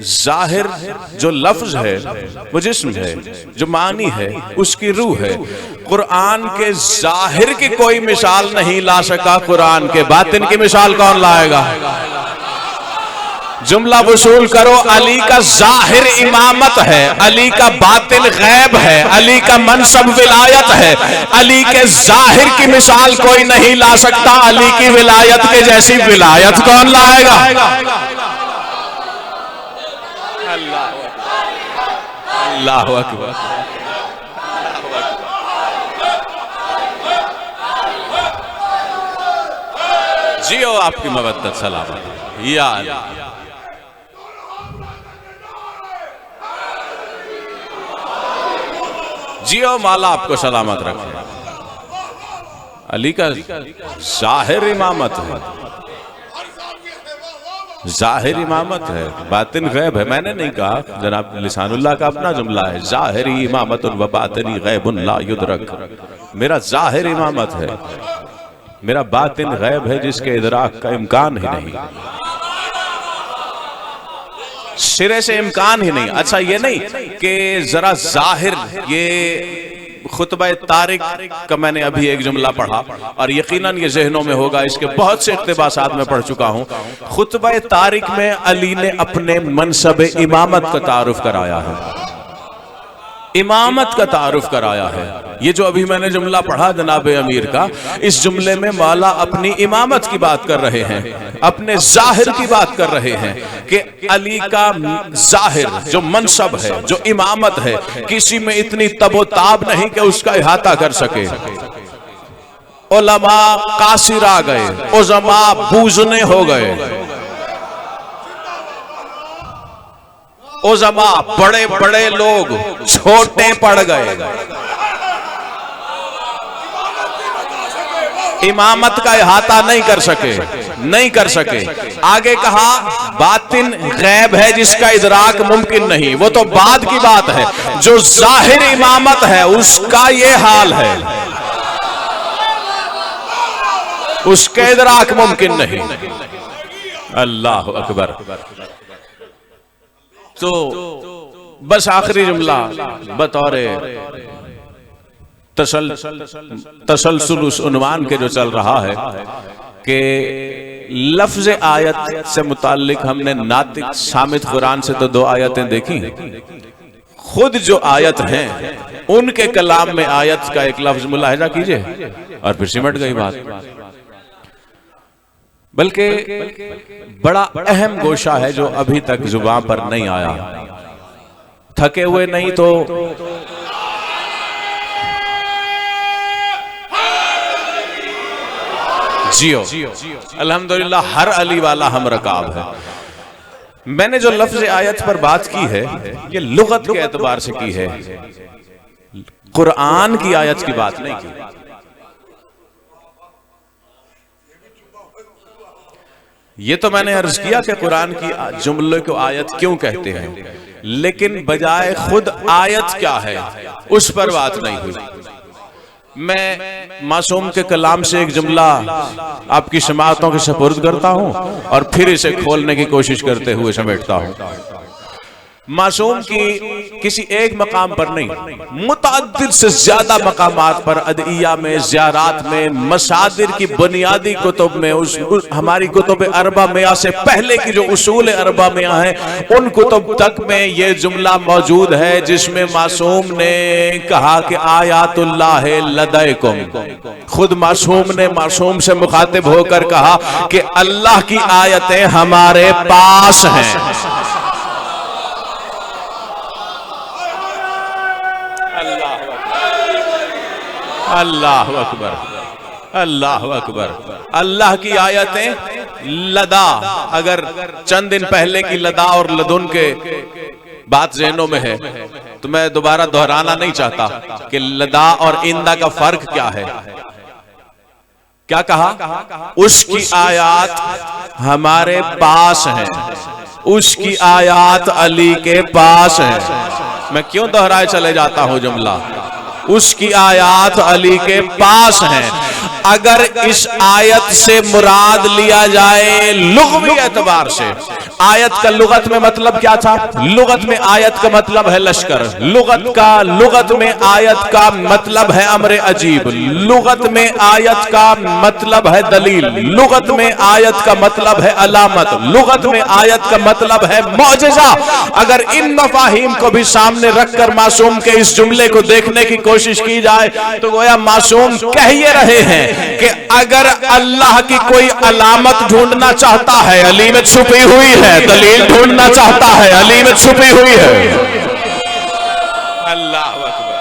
जाहिर जो लफ्ज है वो जिस्म है, जो मानी है उसकी रूह है। कुरान के जाहिर की कोई मिसाल नहीं ला सका, कुरान के बातिन की मिसाल कौन लाएगा? जुमला वसूल करो, अली का जाहिर इमामत है, अली का बातिन गैब है, अली का मनसब विलायत है। अली के जाहिर की मिसाल कोई नहीं ला सकता, अली की विलायत के जैसी विलायत कौन लाएगा? अल्लाहु अकबर। जियो आपकी मवद्दत सलामत। या जियो, माला आपको सलामत रखे। अली का जाहिर इमामत है, जाहिर इमामत है, बातिन गैब है। मैंने नहीं कहा, जनाब लिसानुल्लाह का अपना जुमला है, जाहिरी इमामत व बातिनी गैबुन ला युदरक। मेरा जाहिर इमामत है, मेरा बातिन गैब है जिसके इदराक का इम्कान ही नहीं, सिरे से इम्कान ही नहीं। अच्छा, ये नहीं कि जरा जाहिर, ये खुतबा तारिक का मैंने अभी एक जुमला पढ़ा और यकीनन ये जहनों में होगा, इसके बहुत से इक़्तिबासात में पढ़ चुका हूं। खुतबा तारिक में अली ने अपने मनसब इमामत का तारुफ कराया है, इमामत का तारुफ कराया है। ये जो अभी मैंने जुमला पढ़ा जनाब अमीर का, इस जुमले में मौला अपनी इमामत की बात कर रहे हैं, अपने जाहिर की बात कर रहे हैं कि अली का जाहिर जो मनसब है, जो इमामत है, किसी में इतनी तबोताब नहीं कि उसका इहाता कर सके। उलमा कासिर आ गए, उज़मा बूझने हो गए, उज़मा बड़े बड़े लोग छोटे पड़ गए, इमामत का इहाता नहीं कर सके, नहीं कर सके। आगे कहा बातिन गैब है जिसका इदराक मुमकिन नहीं, वो तो बाद की बात है। जो जाहिर इमामत है उसका ये हाल है, उसका इदराक मुमकिन नहीं। अल्लाह अकबर। तो बस आखिरी जुमला बतौर तसलसल उस उन्वान के जो चल रहा है कि लफ्ज आयत से मुताल्लिक हमने नातिक सामित कुरान से तो 2 आयतें देखी, खुद जो आयत हैं उनके कलाम में आयत का एक लफ्ज मुलाहिजा कीजिए और फिर सिमट गई बात। बल्कि बड़ा अहम गोशा है जो अभी तक जुबान पर नहीं आया, थके हुए नहीं तो जियो। अल्हम्दुलिल्लाह हर अली वाला हम रकाब है। मैंने जो लफ्ज आयत पर बात की है ये लुगत के एतबार से की है, कुरान की आयत की बात नहीं की। ये तो मैंने अर्ज किया कि कुरान की जुमले को आयत क्यों कहते हैं, लेकिन बजाय खुद आयत क्या है उस पर बात नहीं हुई। मैं मासूम के कलाम से एक जुमला आपकी समाअतों के सपुर्द करता हूं और फिर इसे खोलने की कोशिश करते हुए समेटता हूं। मासूम की किसी एक मकाम पर नहीं, मुतअद्दिद से ज्यादा मकामात पर, अदइया में, ज़ियारात में, मसादिर की बुनियादी कुतुब में, हमारी कुतुब अरबा में से पहले की जो उसूल अरबा में है उन कुतुब तक में ये जुमला मौजूद है, जिसमें मासूम ने कहा कि आयातुल्लाह लदैकुम। खुद मासूम ने मासूम से मुखातिब होकर कहा कि अल्लाह की आयतें हमारे पास हैं। अल्लाह अकबर, अल्लाह अकबर। अल्लाह की आयतें लदा, अगर चंद दिन पहले की लदा और लदुन के बात ज़हनों में है तो मैं दोबारा दोहराना नहीं चाहता कि लदा और इंदा का फर्क क्या है। क्या कहा? उसकी आयात हमारे पास है, उसकी आयात अली के पास है। मैं क्यों दोहराए चले जाता हूं जुमला? उसकी आयात अली के पास हैं। अगर इस आयत से मुराद लिया जाए लुग़वी एतबार से, आयत का लुगत में मतलब क्या था? लुगत में आयत का मतलब है लश्कर, लुगत में आयत का मतलब है अमर अजीब, लुगत में आयत का मतलब है दलील, लुगत में आयत का मतलब है अलामत, लुगत में आयत का मतलब है मौजज़ा। अगर इन मफाहिम को भी सामने रखकर मासूम के इस जुमले को देखने की कोशिश की जाए तो गोया मासूम कह ये रहे हैं कि अगर अल्लाह की कोई अलामत ढूंढना चाहता है, अली में छुपी हुई है, दलील ढूंढना चाहता है, अली में छुपी हुई है। अल्लाह अकबर,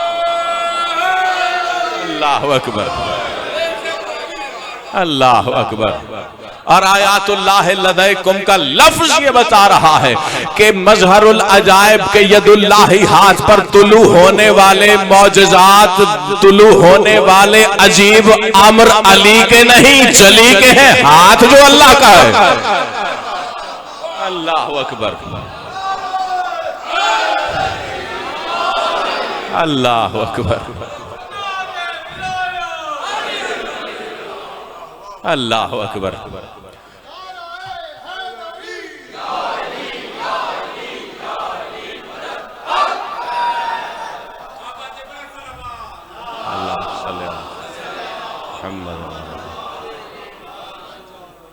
अल्लाह अकबर, अल्लाह अकबर। और आयातुल्लाह लदैकुम का लफ्ज ये बता रहा है कि मजहरुल अजायब के यदुल्लाही हाथ पर तुलू होने वाले मौजज़ात, तुलू होने वाले अजीब अमर अली के नहीं, जली के हैं। हाथ जो अल्लाह का है। अल्लाह अकबर, अल्लाह अकबर, अल्लाह अकबर।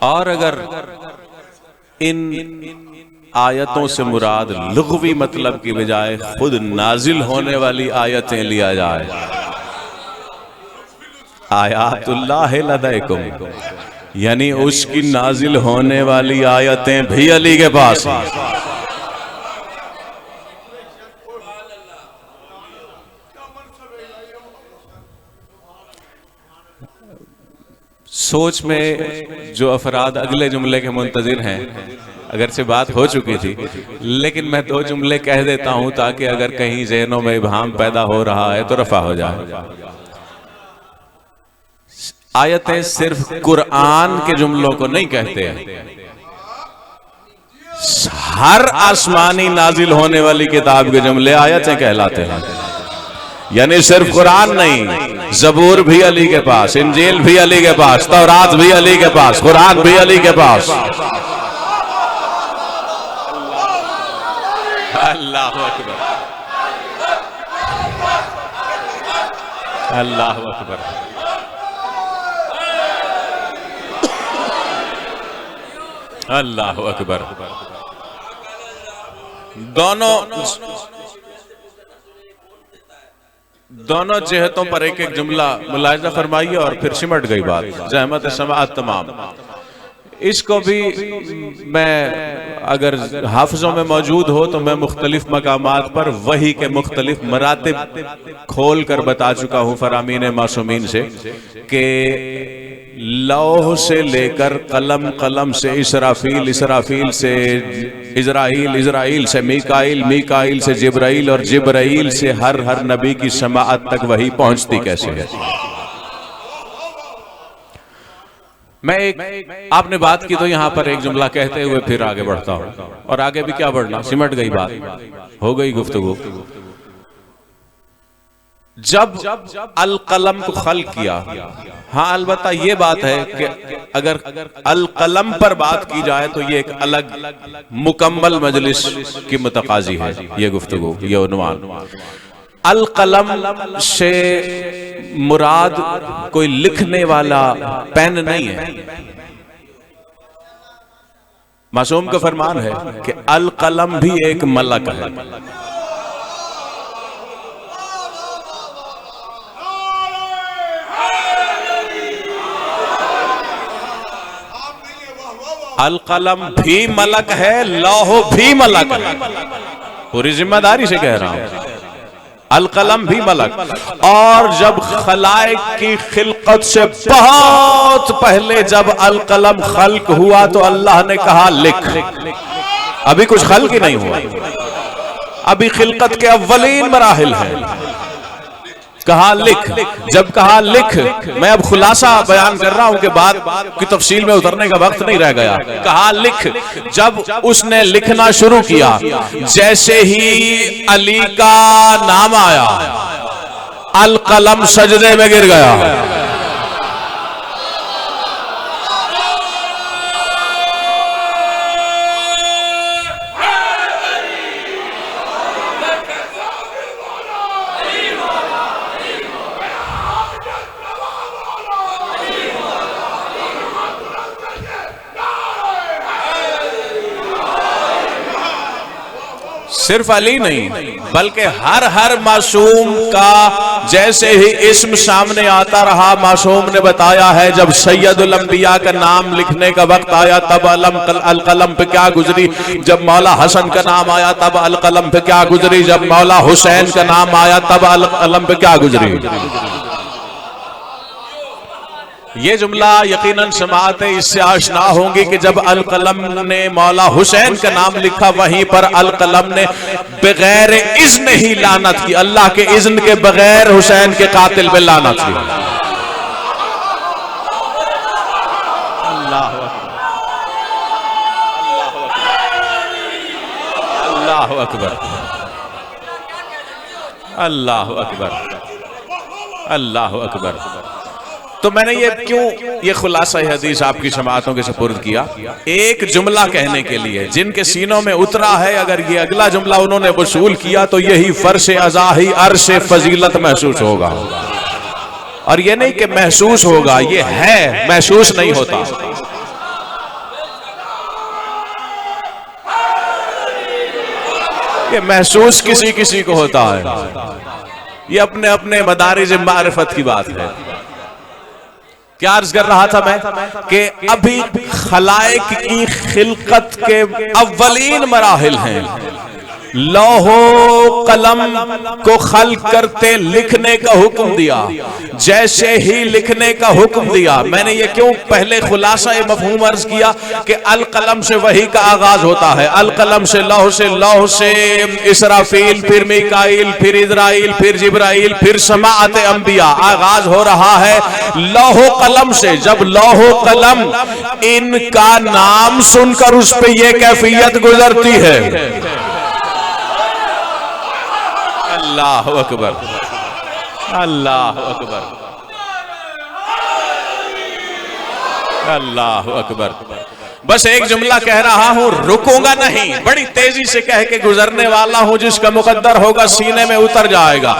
और अगर इन आयतों से मुराद लुग़वी मतलब की बजाय खुद नाजिल होने वाली आयतें लिया जाए, आयातुल्लाह लदैकुम, यानी उसकी नाजिल होने वाली आयतें भी अली के पास हैं। सोच में जो अफराद अगले जुमले के मुंतजिर हैं, अगर से बात हो चुकी थी, लेकिन मैं दो जुमले कह देता हूं ताकि अगर कहीं ज़हनों में इबहाम पैदा हो रहा है तो रफा हो जाए। आयतें सिर्फ कुरान के जुमलों को नहीं कहते हैं, हर आसमानी नाजिल होने वाली किताब के जुमले आयतें कहलाते हैं। यानी सिर्फ कुरान नहीं, ज़बूर भी अली के पास, इंजील भी अली के पास, तौरात भी अली के पास, कुरान भी अली के पास। अल्लाह अकबर, अल्लाह अकबर, अल्लाह अकबर। दोनों जिहतों पर एक एक जुमला मुलाहिजा फरमाइए और फिर सिमट गई बात, ज़हमत समाअत तमाम। इसको भी मैं अगर हाफिज़ों में मौजूद हो तो मैं मुख्तलिफ मकामात पर वही के मुख्तलिफ मरातिब खोल कर बता चुका हूँ फरामीन मासूमीन से कि लौह से लेकर कलम, कलम से इसराफील, इसराफील से इज़राइल, इज़राइल से मीकाइल, मीकाइल से जिब्राइल और जिब्राइल से हर हर नबी की समाअत तक वही पहुंचती कैसे है। मैं एक आपने बात की तो यहां पर एक जुमला कहते हुए फिर आगे बढ़ता हूं, और आगे भी क्या बढ़ना, सिमट गई बात, हो गई गुफ्तगू। जब अल कलम को खल किया। हाँ, अलबत्ता ये बात है कि अगर अल कलम पर बात की जाए तो ये एक अलग मुकम्मल मजलिस की मुतकाजी है ये गुफ्तगू, ये उन्वान। अल कलम से मुराद कोई लिखने वाला पेन नहीं है। मासूम का फरमान है कि अल कलम भी एक मलक है। अल कलम भी मलक है, लौह भी मलक है। पूरी जिम्मेदारी से कह रहा हूं, अल कलम भी मलक। और जब खलाइक की खिलकत से बहुत पहले जब अल कलम खल्क हुआ तो अल्लाह ने कहा लिख। अभी कुछ खल्क ही नहीं हुआ, अभी खिलकत के अव्वलीन मराहिल है। कहा लिख। जब कहा लिख, मैं अब खुलासा बयान कर रहा हूं कि बात की तफसील में उतरने का वक्त नहीं रह गया। कहा लिख। जब उसने लिखना शुरू किया, जैसे ही अली का नाम आया, अल कलम सजदे में गिर गया। सिर्फ अली नहीं, बल्कि हर मासूम का जैसे ही इस्म सामने आता रहा, मासूम ने बताया है जब सैयदुल अंबिया का नाम लिखने का वक्त आया तब अल कलम पे क्या गुजरी, जब मौला हसन का नाम आया तब अल कलम पे क्या गुजरी, जब मौला हुसैन का नाम आया तब अल कलम पे क्या गुजरी। ये जुमला यकीनन समाअतें इससे आशना होंगी कि जब अल कलम ने मौला हुसैन का नाम लिखा, वहीं पर अल कलम ने बगैर इज़्न ही लानत की, अल्लाह के इज़्न के बगैर हुसैन के कातिल पे लानत की। अल्लाह अकबर, अल्लाह अकबर, अल्लाह अकबर। तो मैंने ये खुलासा हदीस आपकी समाअतों के सुपुर्द किया एक जुमला कहने के लिए, जिनके सीनों में उतरा है। अगर ये अगला जुमला उन्होंने वसूल किया तो यही फर्श अज़ाही अर्श फजीलत महसूस होगा। और ये नहीं कि महसूस होगा, ये है, महसूस नहीं होता। ये महसूस किसी किसी को होता है, ये अपने अपने मदारिज मारिफत की बात है। क्या अर्ज कर रहा था मैं कि अभी खलाइक की खिलकत के अव्वलीन मराहिल हैं। लौहो कलम को खल्क करते लिखने का हुक्म दिया, जैसे ही लिखने का हुक्म दिया। मैंने ये क्यों पहले खुलासा मफहूम अर्ज किया कि अल कलम से वही का आगाज होता है। अल कलम से लौह से इसराफील, फिर मीकाईल, फिर इजराइल, फिर जिब्राइल, फिर समाअत अंबिया। आगाज हो रहा है लौहो कलम से। जब लौहो कलम इनका नाम सुनकर उस पर यह कैफियत गुजरती है। अल्लाह अकबर, अल्लाह अकबर, अल्लाह अकबर। बस एक जुमला कह रहा हूं, रुकूंगा नहीं, बड़ी तेजी से कह के गुजरने वाला हूं। जिसका मुकद्दर होगा सीने में उतर जाएगा।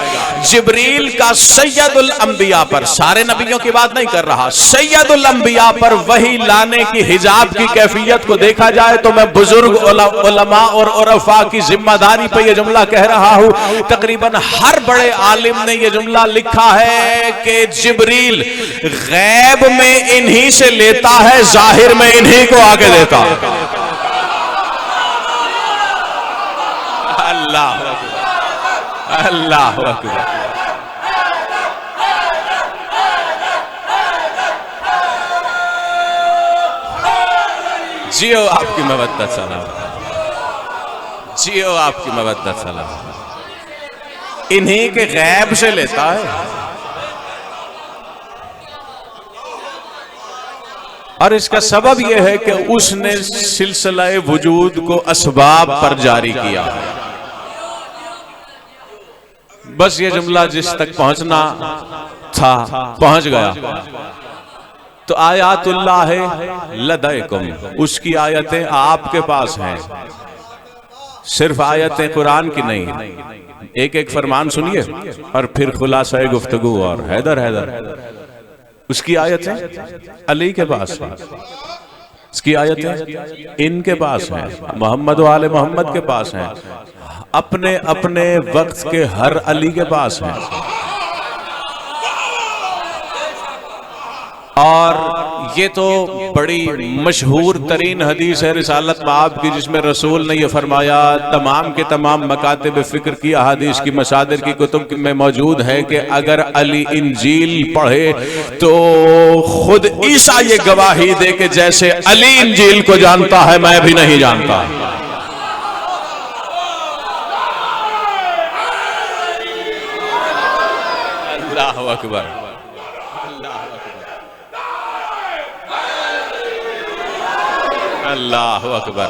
जिब्रील का सैयदुल अंबिया पर, सारे नबियों की बात नहीं कर रहा, सैयदुल अंबिया पर वही लाने की हिजाब की कैफियत को देखा जाए तो मैं बुजुर्ग उलमा और उरफा की जिम्मेदारी पर यह जुमला कह रहा हूं। तकरीबन हर बड़े आलिम ने यह जुमला लिखा है कि जिब्रील गैब में इन्हीं से लेता है, जाहिर में इन्हीं को आगे देता। अल्लाह अल्लाह अकबर। जियो आपकी मवद्दत सलाम, जियो आपकी मवद्दत सलाम। इन्हीं के गैब से लेता है। और इसका सबब यह है कि उसने सिलसिला वजूद को असबाब पर जारी किया। बस ये जुमला जिस तक पहुंचना था पहुंच गया। तो आयातुल्लाह लदैकुम, उसकी आयतें आपके पास हैं, सिर्फ आयतें कुरान की नहीं। एक एक फरमान सुनिए और फिर खुलासा गुफ्तगू। और हैदर उसकी आयतें अली के पास हैं, उसकी आयतें इनके पास हैं, मोहम्मद वाले मोहम्मद के पास हैं, अपने अपने वक्त के हर अली के पास हैं। और ये तो बड़ी मशहूर तरीन हदीस है रिसालत में आपकी, जिसमें रसूल ने ये फरमाया, तमाम के तमाम मकातिब फिक्र की अहादीस की मसादिर की कुतुब में मौजूद है कि अगर अली इंजील पढ़े तो खुद ईसा ये गवाही दे के जैसे अली इंजील को जानता है मैं भी नहीं जानता। अल्लाहु अकबर, अल्लाहु अकबर।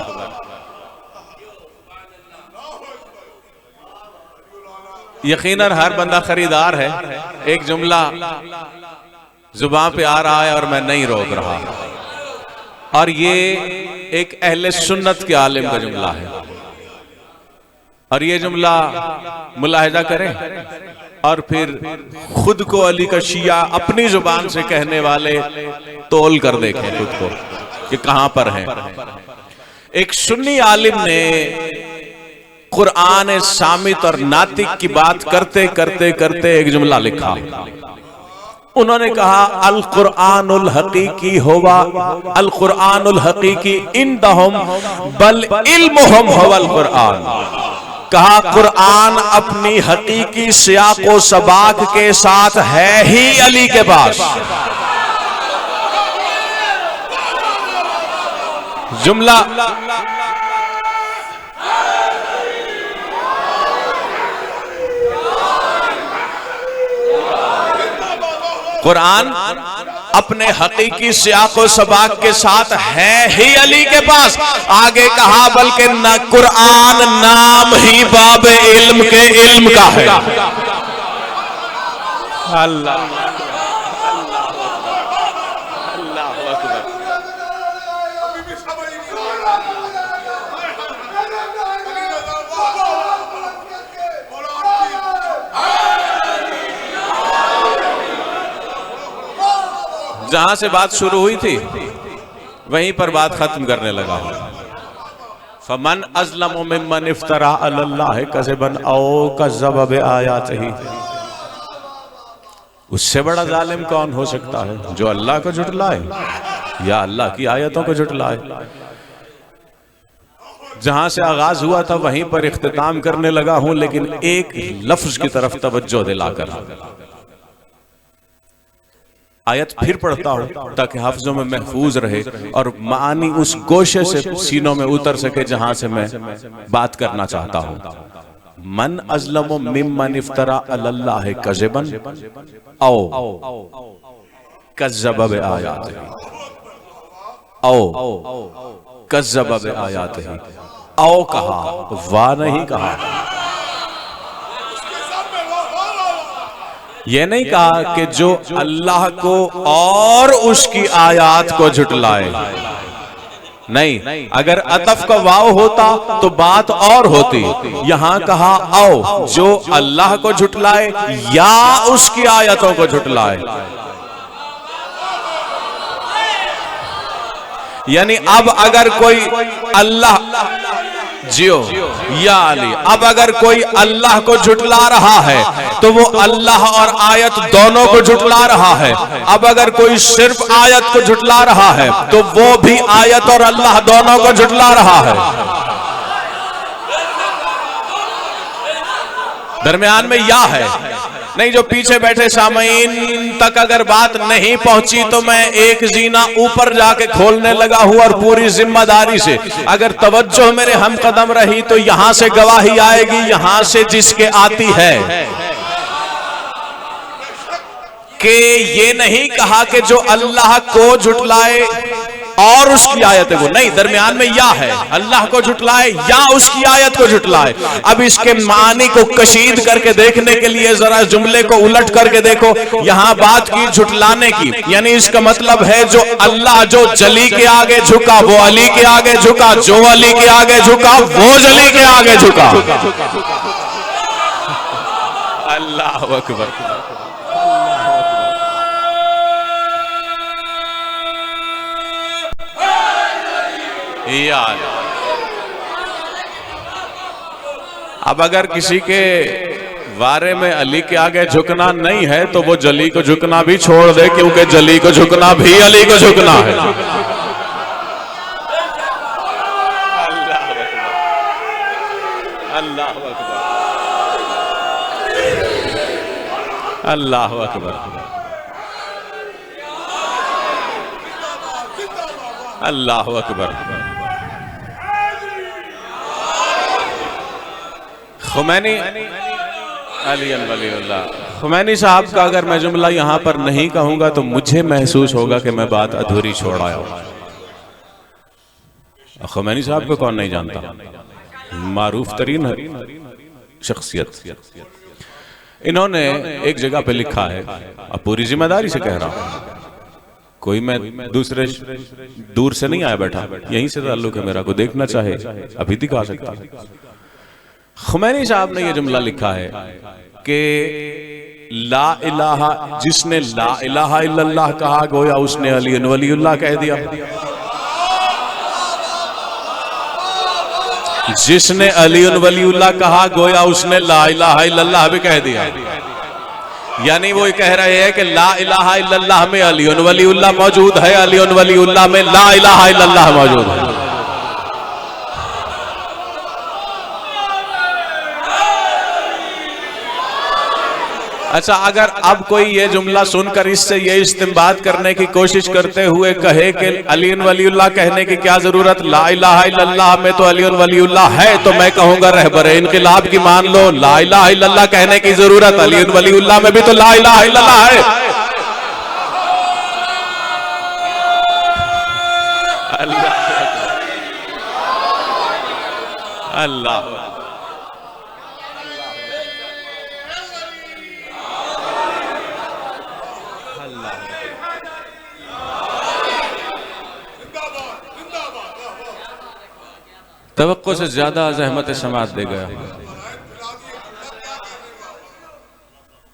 यकीनन हर बंदा खरीदार है। एक जुमला जुबान पे आ रहा है और मैं नहीं रोक रहा, और ये एक अहले सुन्नत के आलिम का जुमला है। और ये जुमला मुलाहिजा करें और फिर खुद को अली का शिया अपनी जुबान से कहने वाले तोल कर देखें खुद को कि कहां पर है। एक सुन्नी आलिम ने कुरान सामित और नातिक की बात करते करते करते एक जुमला लिखा। उन्होंने कहा अल कुरानुल हकीकी होवा अल कुरानुल हकीकी इंदहुम बल इल्मुहुम हुवल कुरान। कहा कुरान अपनी हकीकी सियाको सबाक के साथ है ही अली के पास। जुमला कुरान अपने हकीकी सियाको सबाक के साथ है ही अली के पास। आगे कहा बल्कि न कुरान नाम ही बाब इल्म के इल्म का है। अल्लाह जहां से बात शुरू हुई थी वहीं पर बात खत्म करने लगा। फमन अज़लमु मिम्मन इफ्तरा अलल्लाहि कज़िबन औ कज़्ज़ब बिआयातिही। उससे बड़ा जालिम कौन हो सकता है जो अल्लाह को झुटलाए या अल्लाह की आयतों को झुटलाए। जहां से आगाज हुआ था वहीं पर इख्तिताम करने लगा हूं, लेकिन एक लफ्ज की तरफ तवज्जो दिलाकर आयत फिर पढ़ता हूं ताकि हाफिजों में महफूज रहे और मानी उस गोशे से सीनों में उतर सके जहां से मैं बात करना चाहता हूं। मन अज़लमु मिम्मन इफ्तरा अलल्लाहि कज़िबन औ कज़्ज़ब बिआयातिही औ कज़्ज़ब बिआयातिही। औ कहा, वाह नहीं कहा। यह नहीं कहा कि जो अल्लाह को और उसकी आयात को झुटलाए, नहीं। अगर अतफ का वाव होता तो बात और होती। यहां कहा आओ जो अल्लाह को झुटलाए या उसकी आयतों को झुटलाए। यानी अब अगर कोई अल्लाह जियो या अली, अब अगर कोई अल्लाह को झुटला रहा है तो वो अल्लाह और आयत दोनों को झुटला रहा है। अब अगर कोई सिर्फ आयत को झुटला रहा है तो वो भी आयत और अल्लाह दोनों को झुटला रहा है। दरमियान में या है नहीं। जो पीछे बैठे सामीन तक अगर बात नहीं पहुंची तो मैं एक जीना ऊपर जाके खोलने लगा हूं और पूरी जिम्मेदारी से अगर तवज्जो मेरे हम कदम रही तो यहां से गवाही आएगी, यहां से जिसके आती है कि ये नहीं कहा कि जो अल्लाह को झुटलाए और उसकी आयत है वो नहीं, दरमियान में या है, अल्लाह को झुटलाए या उसकी आयत को झुटलाए। अब इसके मानी को कशीद करके देखने के लिए जरा जुमले को उलट करके देखो। यहां बात की झुटलाने की, यानी इसका मतलब है जो अल्लाह जो जली के आगे झुका वो अली के आगे झुका, जो अली के आगे झुका वो जली के आगे झुका। अल्लाह अकबर। अब अगर किसी के बारे में अली के आगे झुकना नहीं है तो वो जली को झुकना भी छोड़ दे, क्योंकि जली को झुकना भी अली को झुकना है। अल्लाह अकबर, अल्लाह अकबर, अल्लाह अकबर। खुमैनी खुमैनी साहब का अगर मैं जुमला यहां पर नहीं कहूंगा तो मुझे महसूस होगा कि मैं बात अधूरी छोड़ आया हूं। खुमैनी साहब को कौन नहीं जानता, मारूफ तरीन शख्सियत। इन्होंने एक जगह पे लिखा है, अब पूरी जिम्मेदारी से कह रहा हूं, कोई मैं दूसरे दूर से नहीं आया बैठा, यहीं से ताल्लुक है मेरा, को देखना चाहे अभी दिखा सकता है। खुमैनी साहब ने यह जुमला लिखा है कि ला इलाहा, जिसने ला इलाहा इल्लल्लाह कहा गोया उसने अली वलीउल्लाह कह दिया। जिसने अली वलीउल्लाह कहा गोया उसने ला इलाहा इल्लल्लाह भी कह दिया। यानी वो कह रहे हैं कि ला इलाहा इल्लल्लाह में अली वलीउल्लाह मौजूद है, अली वलीउल्लाह में ला इलाहा इल्लल्लाह मौजूद है। अच्छा, अगर अब कोई ये जुमला सुनकर इससे ये इस्तिंबात करने की कोशिश करते हुए कहे कि अली वलीउल्लाह कहने की क्या जरूरत, ला इलाहा इल्लल्लाह में तो अली वलीउल्लाह है, तो मैं कहूंगा रहबरे इनकिलाब की मान लो, ला इलाहा इल्लल्लाह कहने की जरूरत, अली वलीउल्लाह में भी तो ला इलाहा इल्लल्लाह है। अल्लाह अल्लाह तवक्को से ज्यादा ज़हमत समात दे गया।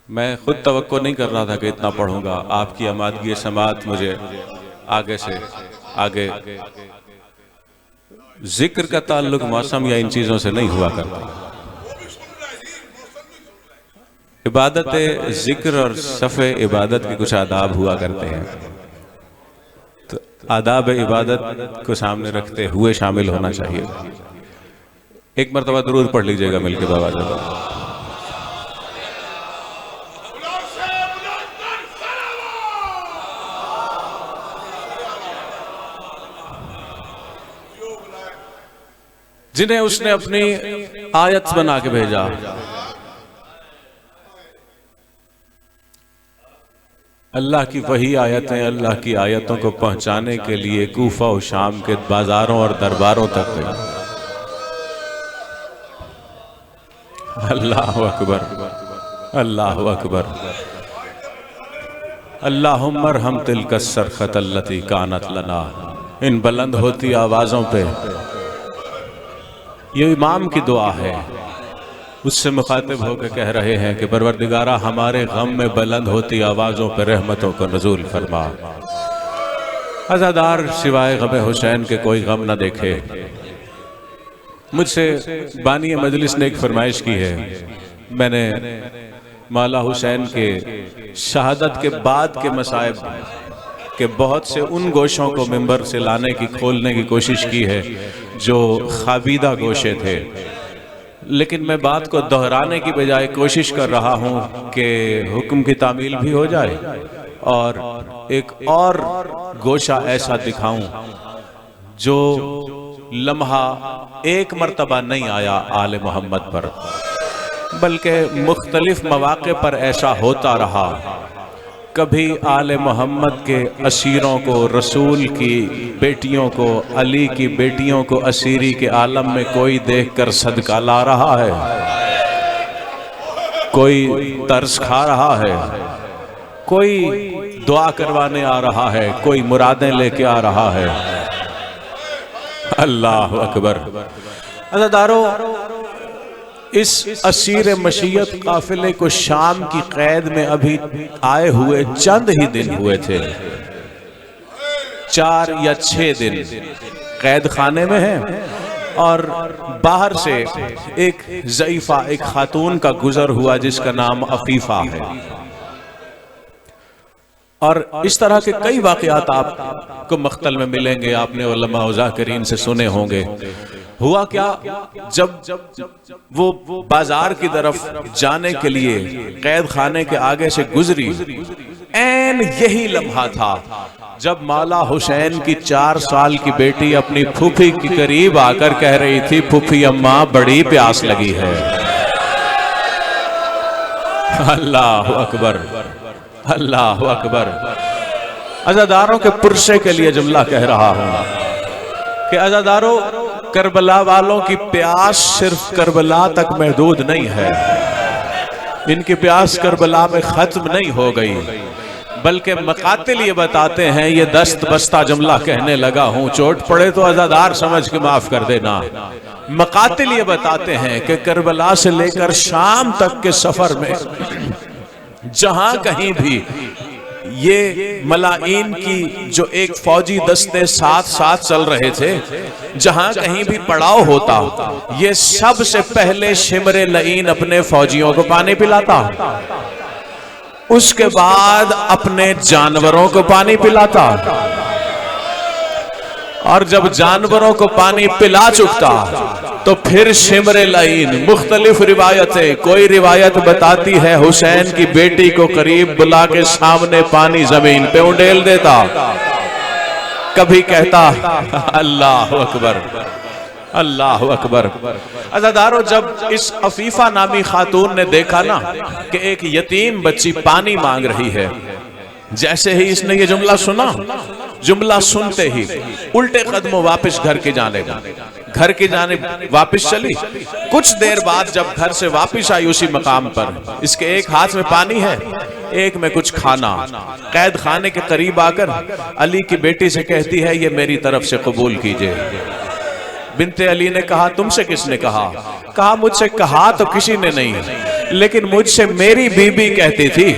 मैं खुद तवक्को नहीं कर रहा था कि इतना पढ़ूंगा, आपकी आमादगी समात मुझे आगे से आगे। जिक्र का ताल्लुक मौसम या इन चीजों से नहीं हुआ करता। इबादत जिक्र और सफ़े इबादत के कुछ आदाब हुआ करते हैं, तो आदाब इबादत को सामने रखते हुए शामिल होना चाहिए। एक मरतबा दुरूद पढ़ लीजिएगा मिलके बाबा जब। जिन्हें उसने अपनी आयत बना के भेजा, अल्लाह की वही आयतें अल्लाह की आयतों को पहुंचाने के लिए कूफा और शाम के बाजारों और दरबारों तक गई। अल्लाह अकबर, अल्लाह अकबर। अल्लाहुम्मा अर्हम तिल्का सरखत अल्लती कानत लना। इन बुलंद होती आवाज़ों पे ये इमाम की दुआ है, उससे मुखातिब होकर कह रहे हैं कि परवरदिगारा हमारे गम में बुलंद होती आवाज़ों पर रहमतों को नज़ूल फरमा। अज़ादार सिवाय गम हुसैन के कोई गम न देखे। मुझसे बानी मजलिस ने एक फरमाइश की है, मैंने मौला हुसैन के शहादत के बाद के मसाइब के बहुत से उन गोशों को मिंबर से लाने की, खोलने की कोशिश की है जो खाबीदा गोशे थे, लेकिन मैं बात को दोहराने की बजाय कोशिश कर रहा हूं कि हुक्म की तामील भी हो जाए और एक और गोशा ऐसा दिखाऊं जो लम्हा एक मर्तबा नहीं आया आले मोहम्मद पर, बल्कि मुख्तलिफ मौक़े पर ऐसा होता रहा कभी आले मोहम्मद के असीरों को, रसूल की बेटियों को, अली की बेटियों को असीरी के आलम में कोई देखकर सदका ला रहा है, कोई तरस खा रहा है, कोई दुआ करवाने आ रहा है, कोई मुरादें लेके आ रहा है। अल्लाह अकबर। अज़ादारों, इस असीर मशीयत काफिले को शाम की कैद में अभी आए हुए चंद ही दिन हुए थे, 4 या 6 दिन कैद खाने में है, और बाहर से एक ज़ईफा, एक खातून का गुजर हुआ जिसका नाम अफीफा है। और इस तरह के कई वाक़यात आपको मख्तल में मिलेंगे, आपने उलमा ज़ाकिरीन से सुने होंगे। हुआ क्या, जब वो बाजार की तरफ जाने के लिए कैद खाने के आगे से गुजरी, ऐन यही लम्हा था जब मौला हुसैन की 4 साल की बेटी अपनी फूफी के करीब आकर कह रही थी, फूफी अम्मा बड़ी प्यास लगी है। अल्लाह अकबर, अल्लाह अकबर। अज़ादारों के पुरसे के लिए जुमला कह रहा हूं कि अज़ादारों, करबला वालों की प्यास सिर्फ करबला तक महदूद नहीं है, इनकी प्यास करबला में खत्म नहीं हो गई, बल्कि मकातिल ये बताते हैं, ये दस्त बस्ता जुमला कहने लगा हूं, चोट पड़े तो अज़ादार समझ के माफ कर देना। मकातिल ये बताते हैं कि करबला से लेकर शाम तक के सफर में जहां कहीं भी ये मलाइन की जो एक फौजी दस्ते साथ साथ चल रहे थे, जहां कहीं भी पड़ाव होता, ये सबसे पहले शिमरे लईन अपने फौजियों को पानी पिलाता, उसके बाद अपने जानवरों को पानी पिलाता, और जब जानवरों को पानी पिला चुकता तो फिर शिमरे लाइन। मुख्तलिफ रिवायतें, कोई रिवायत बताती है हुसैन की बेटी को करीब बुला के सामने पानी जमीन पे उंडेल देता, कभी कहता अल्लाह अकबर, अल्लाह अकबर। अज़ादारों, जब इस अफीफा नामी खातून ने देखा ना कि एक यतीम बच्ची पानी मांग रही है, जैसे ही इसने ये जुमला सुना, जुमला सुनते ही उल्टे कदमों वापस घर के जाने वापस चली। कुछ देर बाद जब घर से वापस आई उसी मकाम पर, इसके एक हाथ में पानी है, एक में कुछ खाना। कैद खाने के करीब आकर अली की बेटी से कहती है, ये मेरी तरफ से कबूल कीजिए। बिनते अली ने कहा, तुमसे किसने कहा? कहा, मुझसे कहा तो किसी ने नहीं, लेकिन मुझसे मेरी बीबी कहती थी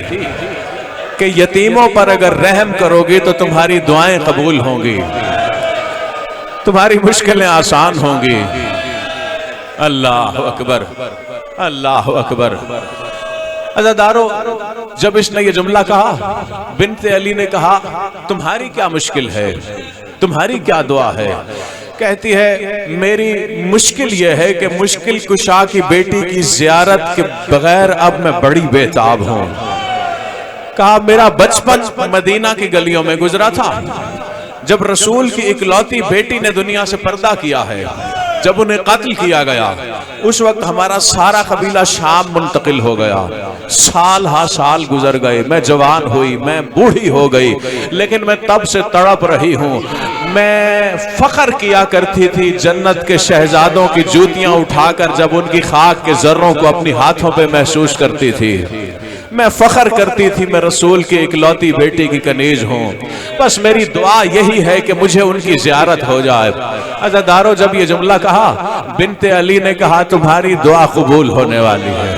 कि यतीमों पर अगर रहम करोगी तो तुम्हारी दुआएं कबूल होंगी, तुम्हारी मुश्किलें आसान होंगी। अल्लाह अकबर, अल्लाह अकबर। अज़ादारों, जब इसने ये जुमला कहा, बिनते अली ने कहा, तुम्हारी क्या मुश्किल है, तुम्हारी क्या दुआ है? कहती है, मेरी मुश्किल यह है कि मुश्किल कुशा की बेटी की जियारत के बगैर अब मैं बड़ी बेताब हूं। कहा, मेरा बचपन मदीना की गलियों में गुजरा था, जब रसूल की इकलौती बेटी ने दुनिया से पर्दा किया है, जब उन्हें कत्ल किया गया, उस वक्त हमारा सारा कबीला शाम मुंतकिल हो गया। साल हा साल गुजर गए, मैं जवान हुई, मैं बूढ़ी हो गई, लेकिन मैं तब से तड़प रही हूँ। मैं फख्र किया करती थी जन्नत के शहजादों की जूतियां उठाकर, जब उनकी खाक के जर्रों को अपनी हाथों पे महसूस करती थी। मैं फख्र करती थी मैं रसूल की इकलौती बेटी की कनीज हूँ। बस मेरी दुआ यही है कि मुझे उनकी ज़ियारत हो जाए। अज़ादारों, जब ये जुमला कहा, बिनते अली ने कहा, तुम्हारी दुआ कबूल होने वाली है।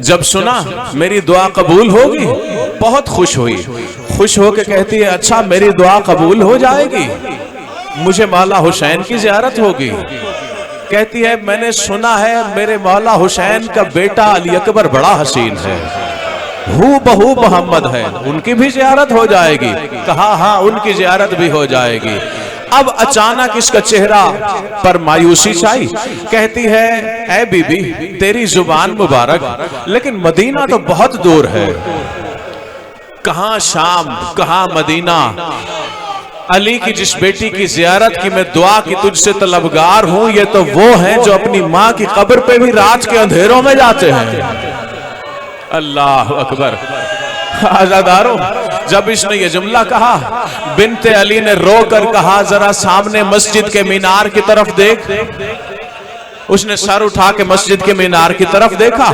जब सुना मेरी दुआ कबूल होगी, बहुत खुश हुई। खुश होकर कहती है, अच्छा मेरी दुआ कबूल हो जाएगी, मुझे मौला हुसैन की ज़ियारत होगी। कहती है, मैंने सुना है मेरे मौला हुसैन का बेटा अली अकबर बड़ा हसीन है, हूबहू मोहम्मद है, उनकी भी ज़ियारत हो जाएगी। कहा, हाँ उनकी ज़ियारत भी हो जाएगी। अब अचानक इसका चेहरा पर मायूसी छाई। कहती है, ऐ बीबी, तेरी जुबान मुबारक, लेकिन मदीना तो बहुत दूर है। कहां शाम, कहां मदीना। अली की जिस बेटी की जियारत की मैं दुआ की तुझसे तलबगार हूं, ये तो वो हैं जो अपनी माँ की कब्र पे भी रात के अंधेरों में जाते हैं। अल्लाह अकबर, आजादारों, जब इसने ये जुमला कहा, बिनते अली ने रो कर कहा, जरा सामने मस्जिद के मीनार की तरफ देख। उसने सर उठा के मस्जिद के मीनार की तरफ देखा।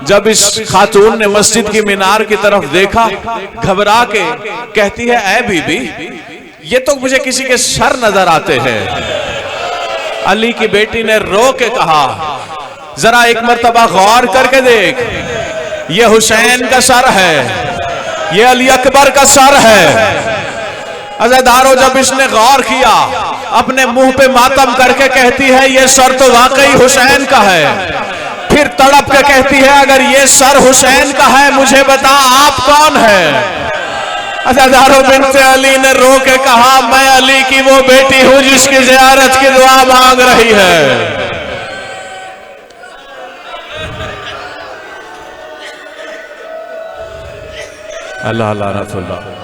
जब इस खातून ने मस्जिद की मीनार की तरफ देखा, घबरा के कहती है, ऐ बीबी, ये तो मुझे किसी के सर नजर आते हैं। अली की बेटी ने रो के कहा, जरा एक मर्तबा गौर करके देख, ये हुसैन का सर है, ये अली अकबर का सर है। अज़ादारों, जब इसने गौर किया, अपने मुंह पे मातम करके कहती है, ये सर तो वाकई हुसैन का है। फिर तड़प के कहती है, अगर ये सर हुसैन का है, मुझे बता आप कौन है। अज़ादारों, बिन्ते अली ने रो के कहा, मैं अली की वो बेटी हूं जिसकी ज़ियारत की दुआ मांग रही है। अल्लाह लानतुल्लाह।